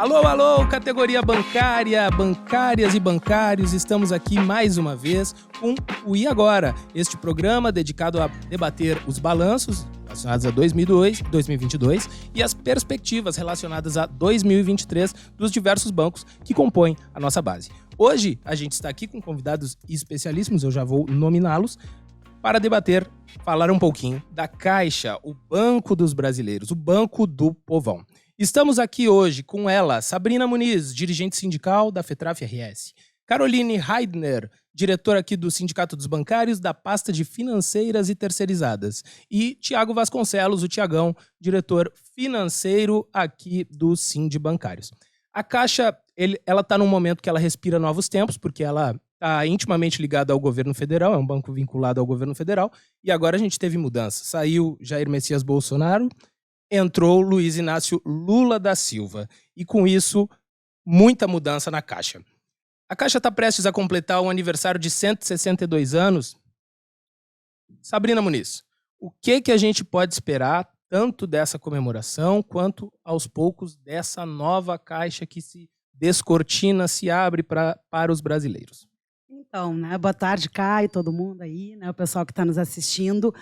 Alô, alô, categoria bancária, bancárias e bancários, estamos aqui mais uma vez com o E Agora, este programa dedicado a debater os balanços relacionados a 2022 e as perspectivas relacionadas a 2023 dos diversos bancos que compõem a nossa base. Hoje a gente está aqui com convidados especialíssimos, eu já vou nominá-los, para debater, falar um pouquinho da Caixa, o Banco dos Brasileiros, o Banco do Povão. Estamos aqui hoje com ela, Sabrina Muniz, dirigente sindical da FETRAF-RS, Caroline Heidner, diretora aqui do Sindicato dos Bancários da pasta de Financeiras e Terceirizadas, e Tiago Vasconcelos, o Tiagão, diretor financeiro aqui do Sind Bancários. A Caixa, ela está num momento que ela respira novos tempos, porque ela está intimamente ligada ao governo federal, é um banco vinculado ao governo federal, e agora a gente teve mudança. Saiu Jair Messias Bolsonaro, entrou Luiz Inácio Lula da Silva. E com isso, muita mudança na Caixa. A Caixa está prestes a completar um aniversário de 162 anos. Sabrina Muniz, o que a gente pode esperar tanto dessa comemoração quanto, aos poucos, dessa nova Caixa que se descortina, se abre para os brasileiros? Então, né, boa tarde, Caio, todo mundo aí, né, o pessoal que está nos assistindo.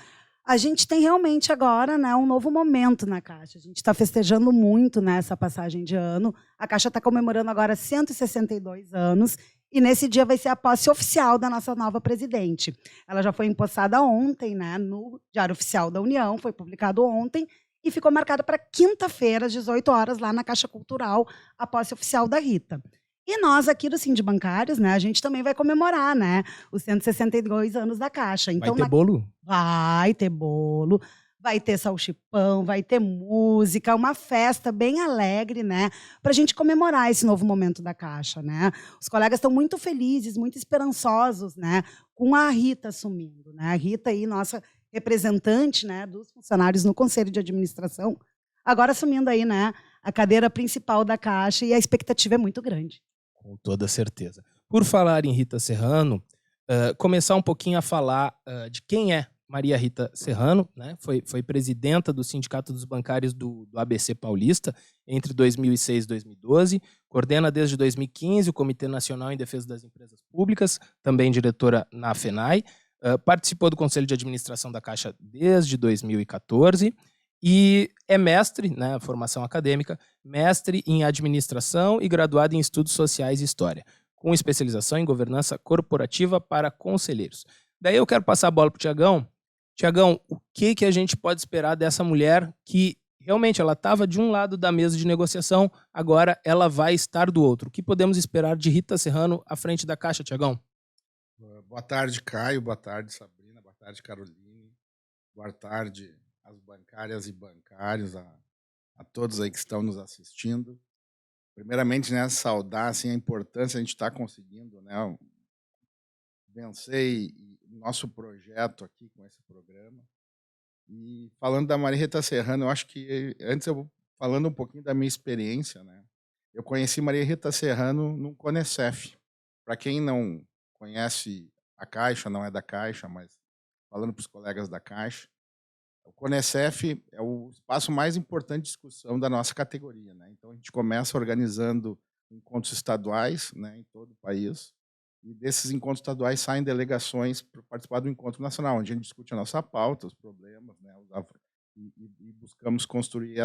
A gente tem realmente agora, né, um novo momento na Caixa. A gente está festejando muito nessa passagem de ano. A Caixa está comemorando agora 162 anos e nesse dia vai ser a posse oficial da nossa nova presidente. Ela já foi empossada ontem, né, no Diário Oficial da União, foi publicado ontem e ficou marcada para quinta-feira, às 18 horas, lá na Caixa Cultural, a posse oficial da Rita. E nós aqui do Sind Bancários, né, a gente também vai comemorar, né, os 162 anos da Caixa. Então, vai ter bolo? Vai ter bolo, vai ter salchipão, vai ter música, uma festa bem alegre, né, para a gente comemorar esse novo momento da Caixa, né. Os colegas estão muito felizes, muito esperançosos, né, com a Rita assumindo, né. A Rita aí, nossa representante, né, dos funcionários no Conselho de Administração, agora assumindo aí, né, a cadeira principal da Caixa, e a expectativa é muito grande. Com toda certeza. Por falar em Rita Serrano, começar um pouquinho a falar de quem é Maria Rita Serrano, né? Foi presidenta do Sindicato dos Bancários do ABC Paulista entre 2006 e 2012, coordena desde 2015 o Comitê Nacional em Defesa das Empresas Públicas, também diretora na FENAI, participou do Conselho de Administração da Caixa desde 2014 e é mestre, né, formação acadêmica, mestre em administração e graduado em estudos sociais e história, com especialização em governança corporativa para conselheiros. Daí eu quero passar a bola para o Tiagão. Tiagão, o que a gente pode esperar dessa mulher que realmente ela estava de um lado da mesa de negociação, agora ela vai estar do outro? O que podemos esperar de Rita Serrano à frente da Caixa, Tiagão? Boa tarde, Caio. Boa tarde, Sabrina. Boa tarde, Caroline. Boa tarde às bancárias e bancários, a todos aí que estão nos assistindo. Primeiramente, né, saudar assim, a importância a gente estar conseguindo, né, vencer o nosso projeto aqui com esse programa. E falando da Maria Rita Serrano, eu acho que antes eu vou falando um pouquinho da minha experiência, né? Eu conheci Maria Rita Serrano no Conecef. Para quem não conhece a Caixa, não é da Caixa, mas falando para os colegas da Caixa, o Conecef é o espaço mais importante de discussão da nossa categoria, né? Então a gente começa organizando encontros estaduais, né, em todo o país, e desses encontros estaduais saem delegações para participar do encontro nacional, onde a gente discute a nossa pauta, os problemas, né, e buscamos construir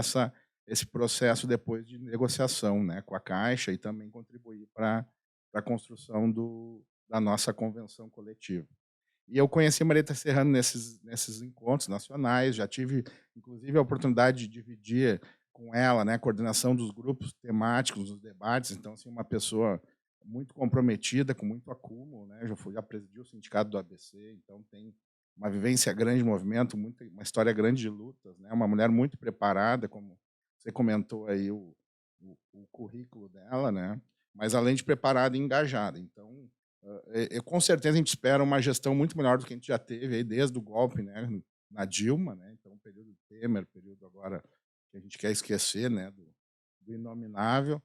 esse processo depois de negociação, né, com a Caixa e também contribuir para a construção da nossa convenção coletiva. E eu conheci a Maria Rita Serrano nesses encontros nacionais, já tive, inclusive, a oportunidade de dividir com ela, né, a coordenação dos grupos temáticos, dos debates. Então, assim, uma pessoa muito comprometida, com muito acúmulo, né, já presidiu o sindicato do ABC, então tem uma vivência grande de movimento, uma história grande de lutas, né, uma mulher muito preparada, como você comentou aí o currículo dela, né, mas além de preparada e engajada. Então, com certeza a gente espera uma gestão muito melhor do que a gente já teve aí desde o golpe, né, na Dilma, né, então o período Temer, período agora que a gente quer esquecer, né, do inominável,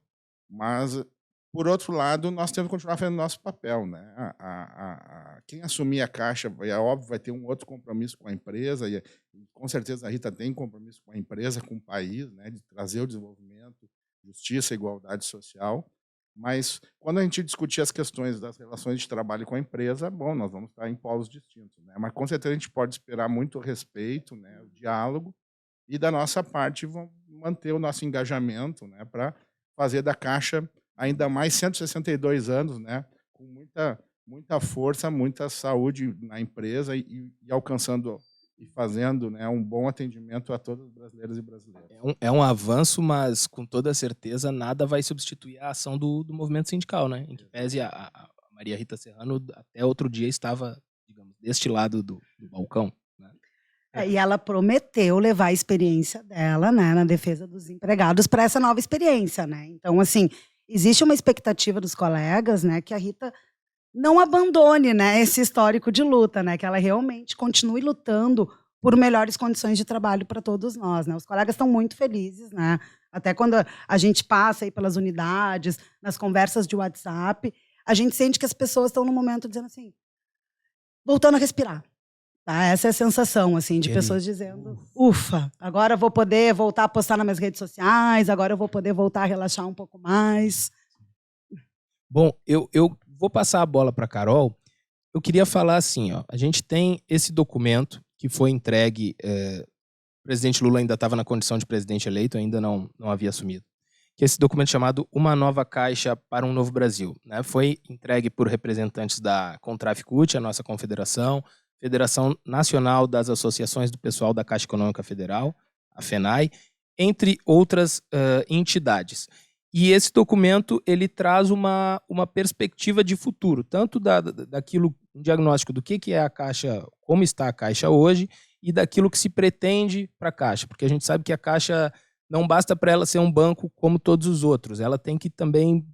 mas por outro lado nós temos que continuar fazendo nosso papel, né, quem assumir a Caixa, é óbvio, vai ter um outro compromisso com a empresa e com certeza a Rita tem compromisso com a empresa, com o país, né, de trazer o desenvolvimento, justiça e igualdade social. Mas quando a gente discutir as questões das relações de trabalho com a empresa, bom, nós vamos estar em polos distintos, né? Mas com certeza a gente pode esperar muito respeito, né, o diálogo, e da nossa parte vamos manter o nosso engajamento, né, para fazer da Caixa ainda mais 162 anos, né, com muita força, muita saúde na empresa e alcançando e fazendo, né, um bom atendimento a todos os brasileiros e brasileiras. É um avanço, mas com toda certeza nada vai substituir a ação do movimento sindical, né? Em que pese a Maria Rita Serrano até outro dia estava, digamos, deste lado do balcão, né? E ela prometeu levar a experiência dela, né, na defesa dos empregados para essa nova experiência, né? Então, assim, existe uma expectativa dos colegas, né, que a Rita não abandone, né, esse histórico de luta, né, que ela realmente continue lutando por melhores condições de trabalho para todos nós, né? Os colegas estão muito felizes, né? Até quando a gente passa aí pelas unidades, nas conversas de WhatsApp, a gente sente que as pessoas estão no momento dizendo assim, voltando a respirar. Tá? Essa é a sensação, assim, de pessoas dizendo, ufa, agora eu vou poder voltar a postar nas minhas redes sociais, agora eu vou poder voltar a relaxar um pouco mais. Bom, eu vou passar a bola para a Carol. Eu queria falar assim, ó, a gente tem esse documento que foi entregue, o presidente Lula ainda estava na condição de presidente eleito, ainda não havia assumido, que é esse documento chamado Uma Nova Caixa para um Novo Brasil, né? Foi entregue por representantes da Contraficute, a nossa confederação, Federação Nacional das Associações do Pessoal da Caixa Econômica Federal, a FENAI, entre outras entidades. E esse documento ele traz uma perspectiva de futuro, tanto daquilo, um diagnóstico do que é a Caixa, como está a Caixa hoje, e daquilo que se pretende para a Caixa, porque a gente sabe que a Caixa não basta para ela ser um banco como todos os outros, ela tem que também,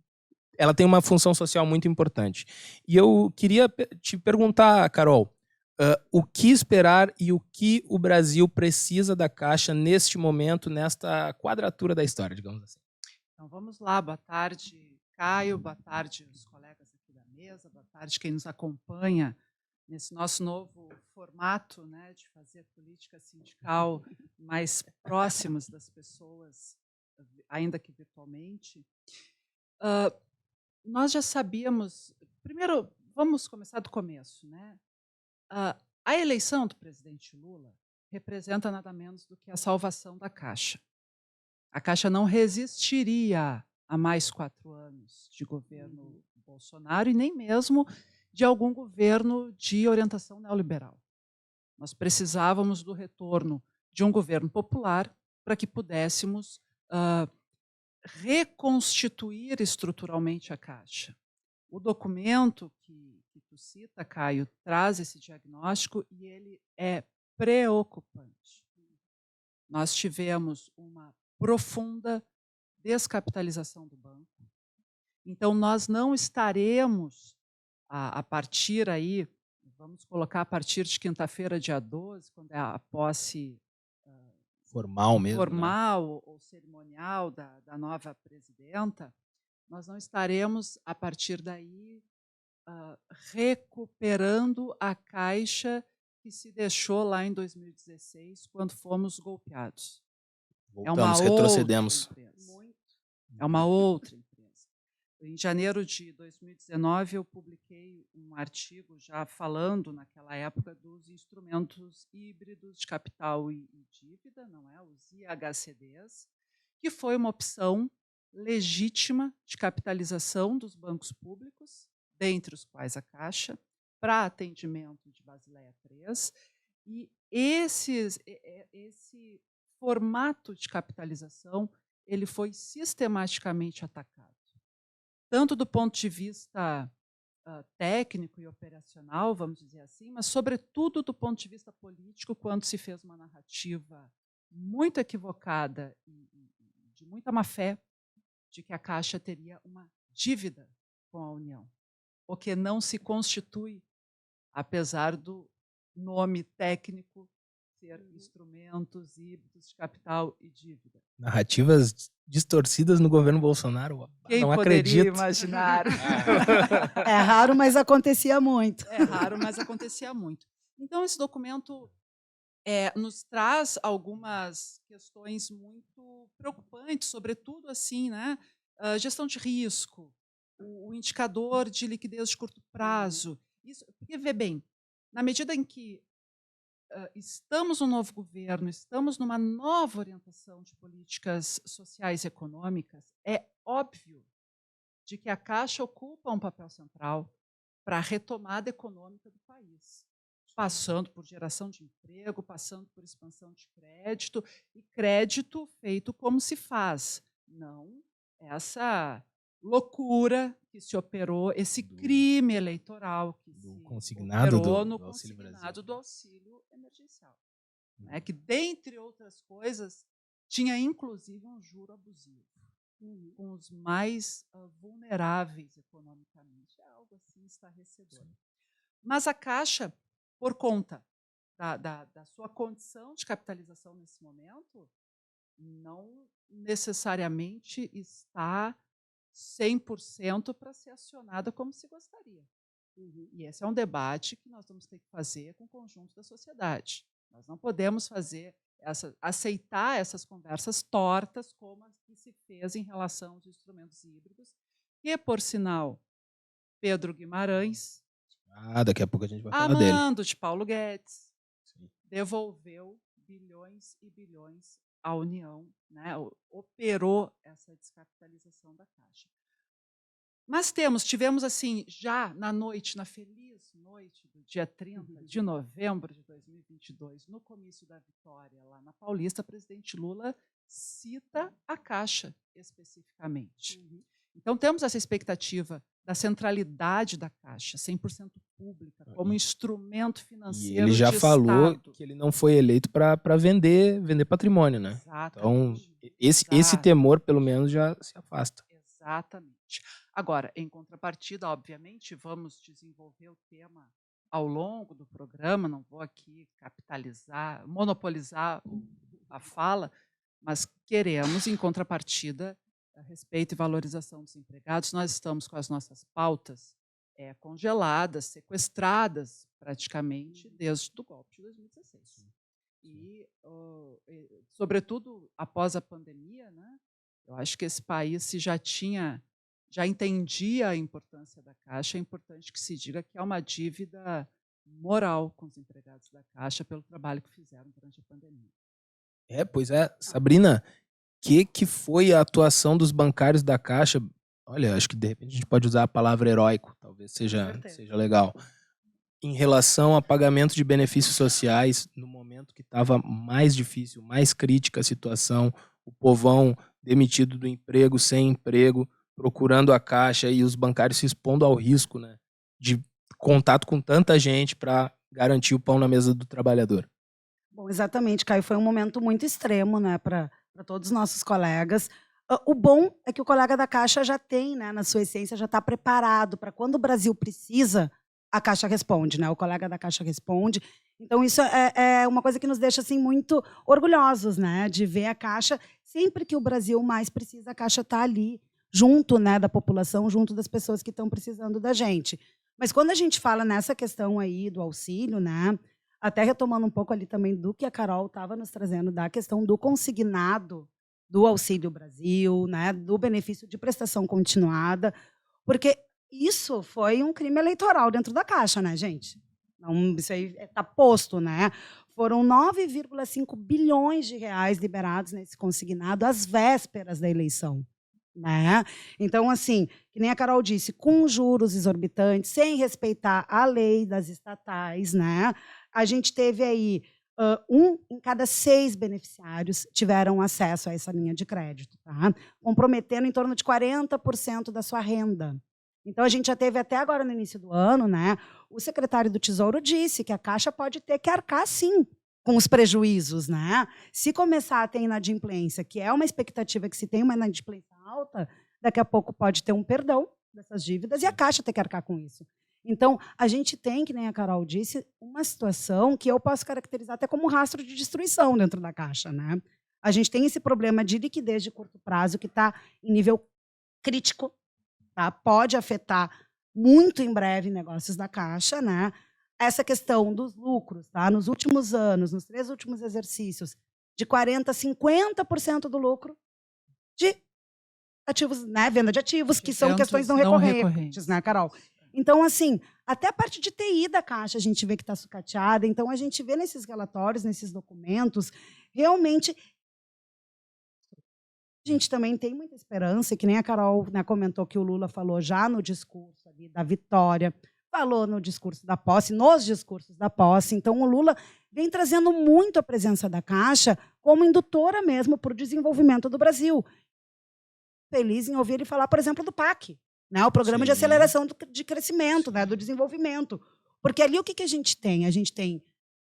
ela tem uma função social muito importante. E eu queria te perguntar, Carol, o que esperar e o que o Brasil precisa da Caixa neste momento, nesta quadratura da história, digamos assim. Então vamos lá, boa tarde, Caio, boa tarde os colegas aqui da mesa, boa tarde quem nos acompanha nesse nosso novo formato, né, de fazer política sindical mais próximos das pessoas, ainda que virtualmente. Nós já sabíamos, primeiro vamos começar do começo, né? A eleição do presidente Lula representa nada menos do que a salvação da Caixa. A Caixa não resistiria a mais 4 anos de governo Bolsonaro e nem mesmo de algum governo de orientação neoliberal. Nós precisávamos do retorno de um governo popular para que pudéssemos reconstituir estruturalmente a Caixa. O documento que tu cita, Caio, traz esse diagnóstico e ele é preocupante. Nós tivemos uma profunda descapitalização do banco. Então, nós não estaremos, a partir aí, vamos colocar a partir de quinta-feira, dia 12, quando é a posse formal mesmo, formal, né? ou cerimonial da nova presidenta, nós não estaremos, a partir daí, recuperando a Caixa que se deixou lá em 2016, quando fomos golpeados. Voltamos, retrocedemos. É uma outra empresa. Em janeiro de 2019, eu publiquei um artigo já falando, naquela época, dos instrumentos híbridos de capital e dívida, não é? Os IHCDs, que foi uma opção legítima de capitalização dos bancos públicos, dentre os quais a Caixa, para atendimento de Basileia III. E esse formato de capitalização ele foi sistematicamente atacado, tanto do ponto de vista técnico e operacional, vamos dizer assim, mas, sobretudo, do ponto de vista político, quando se fez uma narrativa muito equivocada e de muita má-fé de que a Caixa teria uma dívida com a União, o que não se constitui, apesar do nome técnico ser instrumentos híbridos de capital e dívida. Narrativas distorcidas no governo Bolsonaro. Quem não poderia acredito. imaginar? É raro, mas acontecia muito. É raro, mas acontecia muito. Então, esse documento nos traz algumas questões muito preocupantes, sobretudo assim, né? Gestão de risco, o indicador de liquidez de curto prazo. Isso, porque, vê bem, na medida em que estamos no novo governo, estamos numa nova orientação de políticas sociais e econômicas, é óbvio de que a Caixa ocupa um papel central para a retomada econômica do país, passando por geração de emprego, passando por expansão de crédito, e crédito feito como se faz, não essa loucura que se operou, esse crime eleitoral que se consignado operou do no Auxílio Brasil. consignado do auxílio emergencial, né, que, dentre outras coisas, tinha inclusive um juro abusivo com os mais vulneráveis economicamente. É algo assim estarrecedor. Mas a Caixa, por conta da sua condição de capitalização nesse momento, não necessariamente está 100% para ser acionada como se gostaria. E esse é um debate que nós vamos ter que fazer com o conjunto da sociedade. Nós não podemos aceitar essas conversas tortas como as que se fez em relação aos instrumentos híbridos, que, por sinal, Pedro Guimarães, daqui a pouco a gente vai falar dele. amando de Paulo Guedes, devolveu bilhões e bilhões à União, né? Operou essa descapitalização da Caixa. Mas tivemos assim, já na feliz noite do dia 30 de novembro de 2022, no comício da vitória lá na Paulista, o presidente Lula cita a Caixa especificamente. Então, temos essa expectativa da centralidade da Caixa, 100% pública, como instrumento financeiro. E ele já falou Estado. que ele não foi eleito para vender patrimônio, né? Exatamente. Então, esse temor, pelo menos, já se afasta. Exatamente. Agora, em contrapartida, obviamente, vamos desenvolver o tema ao longo do programa, não vou aqui monopolizar a fala, mas queremos, em contrapartida, respeito e valorização dos empregados. Nós estamos com as nossas pautas congeladas, sequestradas, praticamente, desde o golpe de 2016. E, sobretudo, após a pandemia, né, eu acho que esse país já entendia a importância da Caixa. É importante que se diga que há uma dívida moral com os empregados da Caixa pelo trabalho que fizeram durante a pandemia. Pois é. Sabrina, que foi a atuação dos bancários da Caixa? Olha, acho que de repente a gente pode usar a palavra heróico, talvez seja legal. Em relação a pagamento de benefícios sociais, no momento que estava mais difícil, mais crítica a situação, o povão demitido do emprego, sem emprego, procurando a Caixa e os bancários se expondo ao risco, né, de contato com tanta gente para garantir o pão na mesa do trabalhador. Bom, exatamente, Caio. Foi um momento muito extremo, né, para todos os nossos colegas. O bom é que o colega da Caixa já tem, né, na sua essência, já está preparado para quando o Brasil precisa, a Caixa responde, né? O colega da Caixa responde. Então, isso é uma coisa que nos deixa assim, muito orgulhosos, né, de ver a Caixa. Sempre que o Brasil mais precisa, a Caixa está ali, junto, né, da população, junto das pessoas que estão precisando da gente. Mas quando a gente fala nessa questão aí do auxílio, né, até retomando um pouco ali também do que a Carol estava nos trazendo, da questão do consignado do Auxílio Brasil, né, do benefício de prestação continuada, porque isso foi um crime eleitoral dentro da Caixa, né, gente? Não, isso aí está posto, né? Foram 9,5 bilhões de reais liberados nesse consignado às vésperas da eleição, né? Então, assim, que nem a Carol disse, com juros exorbitantes, sem respeitar a lei das estatais, né? A gente teve aí 1 em cada 6 beneficiários tiveram acesso a essa linha de crédito, tá? Comprometendo em torno de 40% da sua renda. Então, a gente já teve até agora no início do ano, né? O secretário do Tesouro disse que a Caixa pode ter que arcar, sim, com os prejuízos, né? Se começar a ter inadimplência, que é uma expectativa que se tem uma inadimplência alta, daqui a pouco pode ter um perdão dessas dívidas e a Caixa ter que arcar com isso. Então, a gente tem, que nem a Carol disse, uma situação que eu posso caracterizar até como um rastro de destruição dentro da Caixa, né? A gente tem esse problema de liquidez de curto prazo que está em nível crítico, tá? Pode afetar muito em breve negócios da Caixa, né? essa questão dos lucros, tá? Nos últimos anos, nos 3 últimos exercícios, de 40% a 50% do lucro de ativos, né? Venda de ativos, que são questões não recorrentes, né, Carol? Então, assim, até a parte de TI da Caixa a gente vê que está sucateada. Então, a gente vê nesses relatórios, nesses documentos, realmente a gente também tem muita esperança, que nem a Carol, né, comentou que o Lula falou já no discurso ali da vitória, falou no discurso da posse, nos discursos da posse. Então, o Lula vem trazendo muito a presença da Caixa como indutora mesmo para o desenvolvimento do Brasil. Feliz em ouvir ele falar, por exemplo, do PAC, né, o Programa de Aceleração de Crescimento, né, do Desenvolvimento. Porque ali o que a gente tem? A gente tem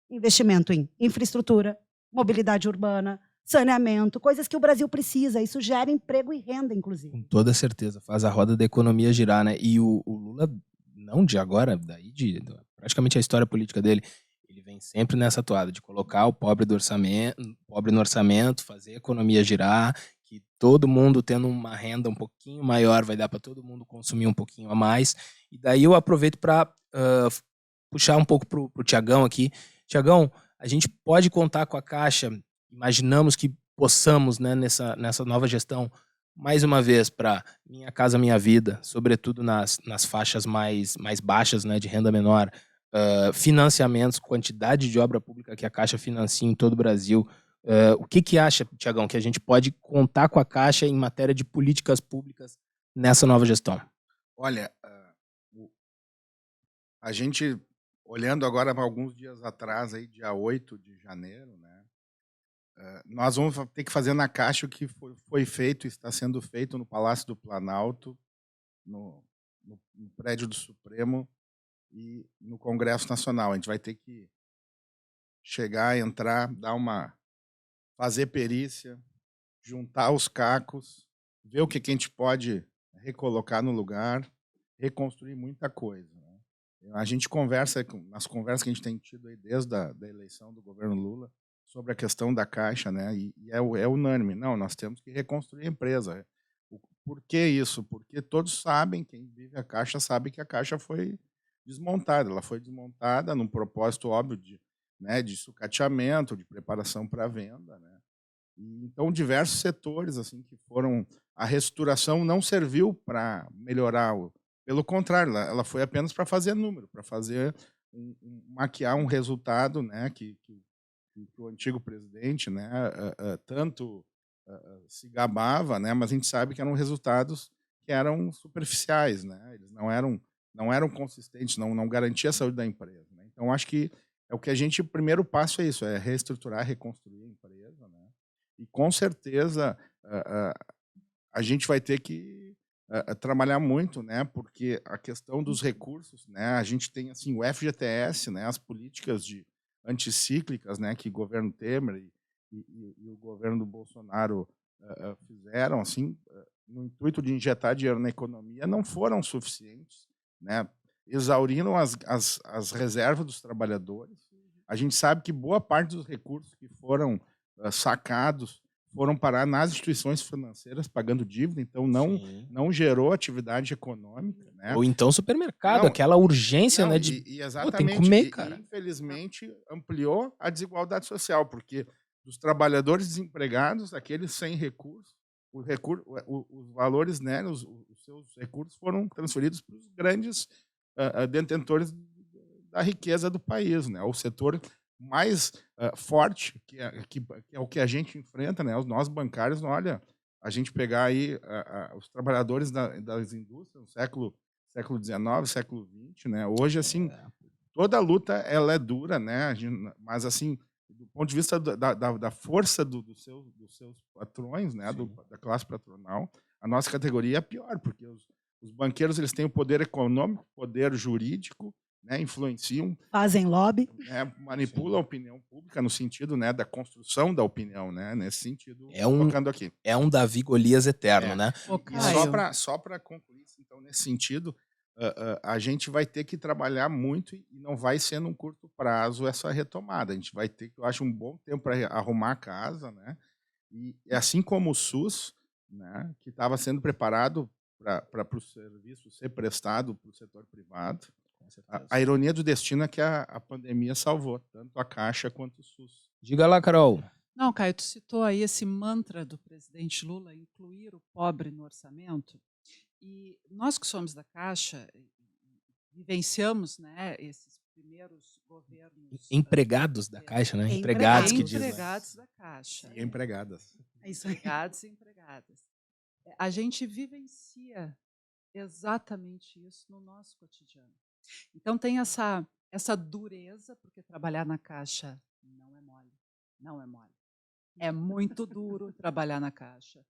investimento em infraestrutura, mobilidade urbana, saneamento, coisas que o Brasil precisa. Isso gera emprego e renda, inclusive. Com toda certeza, faz a roda da economia girar, né? E o Lula, não de agora, daí de praticamente a história política dele, ele vem sempre nessa toada de colocar o pobre no orçamento, fazer a economia girar, que todo mundo tendo uma renda um pouquinho maior vai dar para todo mundo consumir um pouquinho a mais. E daí eu aproveito para puxar um pouco pro Tiagão aqui. Tiagão, a gente pode contar com a Caixa, imaginamos que possamos, né, nessa nova gestão, mais uma vez, para Minha Casa Minha Vida, sobretudo nas faixas mais baixas, né, de renda menor, financiamentos, quantidade de obra pública que a Caixa financia em todo o Brasil. O que acha, Tiagão, que a gente pode contar com a Caixa em matéria de políticas públicas nessa nova gestão? Olha, a gente, olhando agora para alguns dias atrás, aí, dia 8 de janeiro, né, nós vamos ter que fazer na Caixa o que foi feito e está sendo feito no Palácio do Planalto, no prédio do Supremo e no Congresso Nacional. A gente vai ter que chegar, entrar, fazer perícia, juntar os cacos, ver o que a gente pode recolocar no lugar, reconstruir muita coisa, né? A gente conversa, nas conversas que a gente tem tido aí desde a eleição do governo Lula, sobre a questão da Caixa, né? E é unânime. Não, nós temos que reconstruir a empresa. Por que isso? Porque todos sabem, quem vive a Caixa sabe que a Caixa foi desmontada. Ela foi desmontada num propósito óbvio de sucateamento, de preparação para a venda, né? E, então, diversos setores assim que foram... A reestruturação não serviu para melhorar, pelo contrário, ela foi apenas para fazer número, para fazer maquiar um resultado, né, que o antigo presidente, né, tanto se gabava, né, mas a gente sabe que eram resultados que eram superficiais, né, eles não eram consistentes, não garantia a saúde da empresa, né? Então acho que o primeiro passo é isso, é reestruturar, reconstruir a empresa, né? E com certeza a gente vai ter que trabalhar muito, né, porque a questão dos recursos, né, a gente tem assim o FGTS, né, as políticas anticíclicas, né, que o governo Temer e o governo do Bolsonaro fizeram, assim, no intuito de injetar dinheiro na economia, não foram suficientes, né, exauriram as reservas dos trabalhadores. A gente sabe que boa parte dos recursos que foram sacados foram parar nas instituições financeiras pagando dívida, então não gerou atividade econômica, né? Ou então supermercado, aquela urgência, né, de exatamente, tem que comer, cara. E, infelizmente ampliou a desigualdade social, porque os trabalhadores desempregados, aqueles sem recursos, os valores, né, os seus recursos foram transferidos para os grandes detentores da riqueza do país, né? O setor mais forte, que é o que a gente enfrenta, né? Nós bancários, olha, a gente pegar aí os trabalhadores das indústrias no século XIX, século XX, né? Hoje, assim, toda a luta ela é dura, né? Mas, assim, do ponto de vista da força dos seus patrões, né? Da classe patronal, a nossa categoria é pior, porque os banqueiros eles têm o poder econômico, poder jurídico, né, influenciam, fazem lobby, né, manipulam a opinião pública no sentido, né, da construção da opinião, né, nesse sentido, colocando aqui. É um Davi Golias eterno, né? E só para concluir, então, nesse sentido, a gente vai ter que trabalhar muito e não vai ser num curto prazo essa retomada. A gente vai ter, eu acho, um bom tempo para arrumar a casa, né? E assim como o SUS, né, que estava sendo preparado para o serviço ser prestado para o setor privado, A ironia do destino é que a pandemia salvou tanto a Caixa quanto o SUS. Diga lá, Carol. Não, Caio, tu citou aí esse mantra do presidente Lula, incluir o pobre no orçamento. E nós que somos da Caixa, vivenciamos, né, esses primeiros governos... Empregados da Caixa, né? Empregados que dizem. Empregados da Caixa. E empregadas. É isso aí. Empregados e empregadas. A gente vivencia exatamente isso no nosso cotidiano. Então tem essa dureza, porque trabalhar na Caixa não é mole. Não é mole. É muito duro trabalhar na Caixa.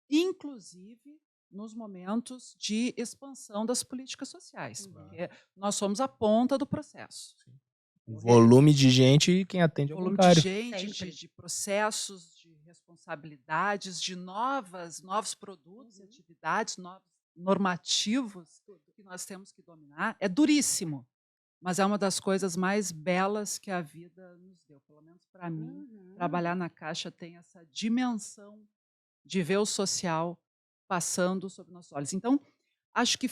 Inclusive nos momentos de expansão das políticas sociais, porque nós somos a ponta do processo. O volume de gente e quem atende é o volume bancário. de gente, de processos, de responsabilidades, de novos produtos, atividades, novos normativos que nós temos que dominar. É duríssimo, mas é uma das coisas mais belas que a vida nos deu. Pelo menos para mim, trabalhar na Caixa tem essa dimensão de ver o social passando sobre nossos olhos. Então, acho que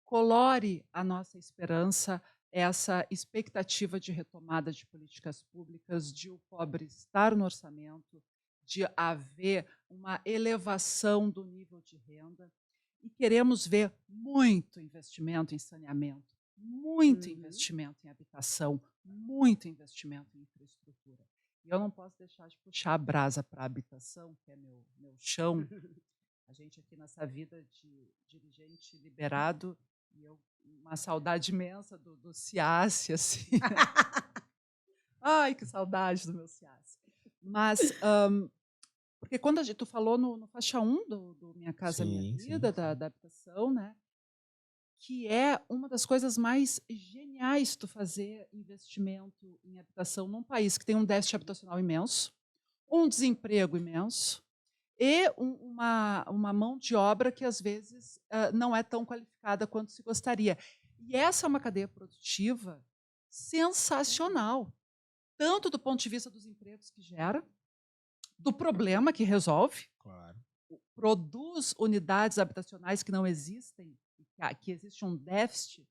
colore a nossa esperança essa expectativa de retomada de políticas públicas, de o pobre estar no orçamento, de haver uma elevação do nível de renda. E queremos ver muito investimento em saneamento, muito investimento em habitação, muito investimento em infraestrutura. E eu não posso deixar de puxar a brasa para a habitação, que é meu chão. A gente aqui nessa vida de dirigente liberado, e eu uma saudade imensa do CIASSE, assim. Ai, que saudade do meu CIASSE. Mas, porque quando tu falou no faixa 1 do Minha Casa Minha Vida, da habitação, né, que é uma das coisas mais geniais tu fazer investimento em habitação num país que tem um déficit habitacional imenso, um desemprego imenso e uma mão de obra que, às vezes, não é tão qualificada quanto se gostaria. E essa é uma cadeia produtiva sensacional, tanto do ponto de vista dos empregos que gera, do problema que resolve, Claro. produz unidades habitacionais que não existem, que existe um déficit,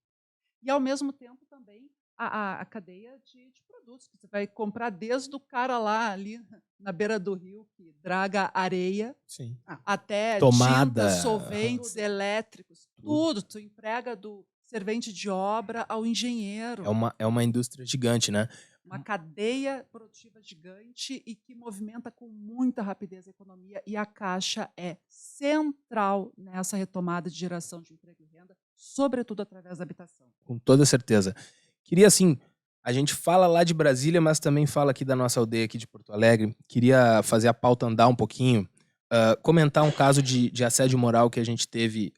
e, ao mesmo tempo, também a cadeia de produtos, que você vai comprar desde o cara lá, ali na beira do rio, que draga areia, Sim. até Tomada, tintas, solventes, elétricos, tudo. Tu emprega do servente de obra ao engenheiro. É uma indústria gigante, né? Uma cadeia produtiva gigante e que movimenta com muita rapidez a economia, e a Caixa é central nessa retomada de geração de emprego e renda, sobretudo através da habitação. Com toda certeza. Queria, assim, a gente fala lá de Brasília, mas também fala aqui da nossa aldeia aqui de Porto Alegre. Queria fazer a pauta andar um pouquinho, comentar um caso de assédio moral que a gente teve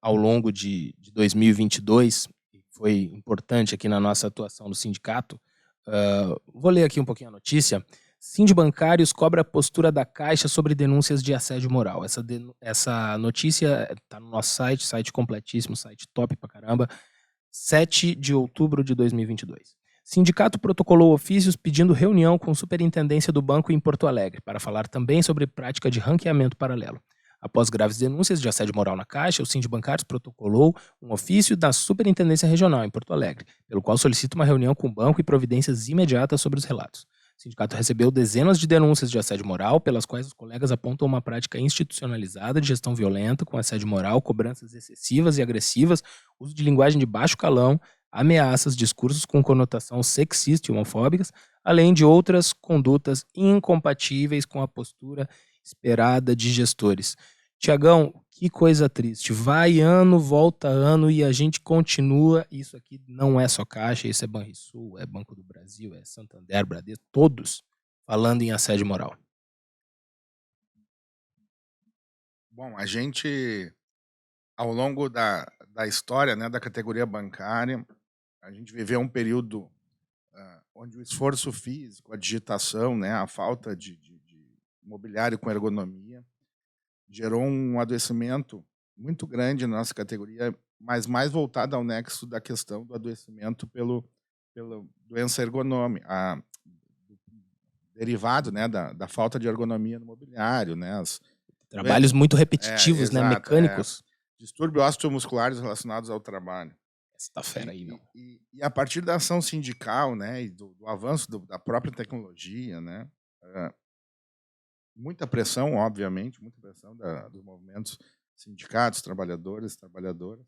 ao longo de 2022, que foi importante aqui na nossa atuação no sindicato. Vou ler aqui um pouquinho a notícia. Sindibancários cobra a postura da Caixa sobre denúncias de assédio moral. Essa notícia está no nosso site completíssimo, site top pra caramba, 7 de outubro de 2022. Sindicato protocolou ofícios pedindo reunião com Superintendência do Banco em Porto Alegre para falar também sobre prática de ranqueamento paralelo. Após graves denúncias de assédio moral na Caixa, o Sindibancários protocolou um ofício da Superintendência Regional em Porto Alegre, pelo qual solicita uma reunião com o banco e providências imediatas sobre os relatos. O sindicato recebeu dezenas de denúncias de assédio moral, pelas quais os colegas apontam uma prática institucionalizada de gestão violenta, com assédio moral, cobranças excessivas e agressivas, uso de linguagem de baixo calão, ameaças, discursos com conotação sexista e homofóbicas, além de outras condutas incompatíveis com a postura esperada de gestores. Tiagão, que coisa triste. Vai ano, volta ano e a gente continua. Isso aqui não é só Caixa, isso é Banrisul, é Banco do Brasil, é Santander, Bradesco, todos falando em assédio moral. Bom, a gente, ao longo da história, né, da categoria bancária, a gente viveu um período onde o esforço físico, a digitação, né, a falta de mobiliário com ergonomia, gerou um adoecimento muito grande na nossa categoria, mas mais voltado ao nexo da questão do adoecimento pela doença ergonômica, derivado, né, da falta de ergonomia no mobiliário, né, trabalhos muito repetitivos, né, exato, mecânicos. Distúrbios osteomusculares relacionados ao trabalho. Tá fera aí, meu. E a partir da ação sindical, né, e do avanço da própria tecnologia, né, muita pressão, obviamente, muita pressão dos movimentos sindicatos, trabalhadores, trabalhadoras,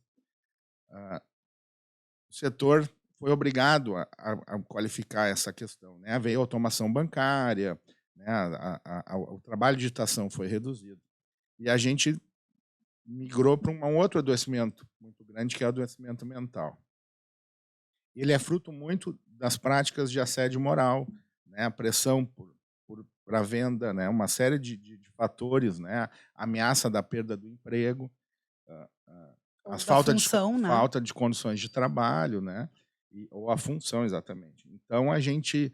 o setor foi obrigado a qualificar essa questão, né? Veio a automação bancária, né? O trabalho de digitação foi reduzido. E a gente migrou para um outro adoecimento muito grande, que é o adoecimento mental. Ele é fruto muito das práticas de assédio moral, né? A pressão para a venda, né? Uma série de fatores, né? A ameaça da perda do emprego, a falta de condições de trabalho, né? Ou a função, exatamente. Então, a gente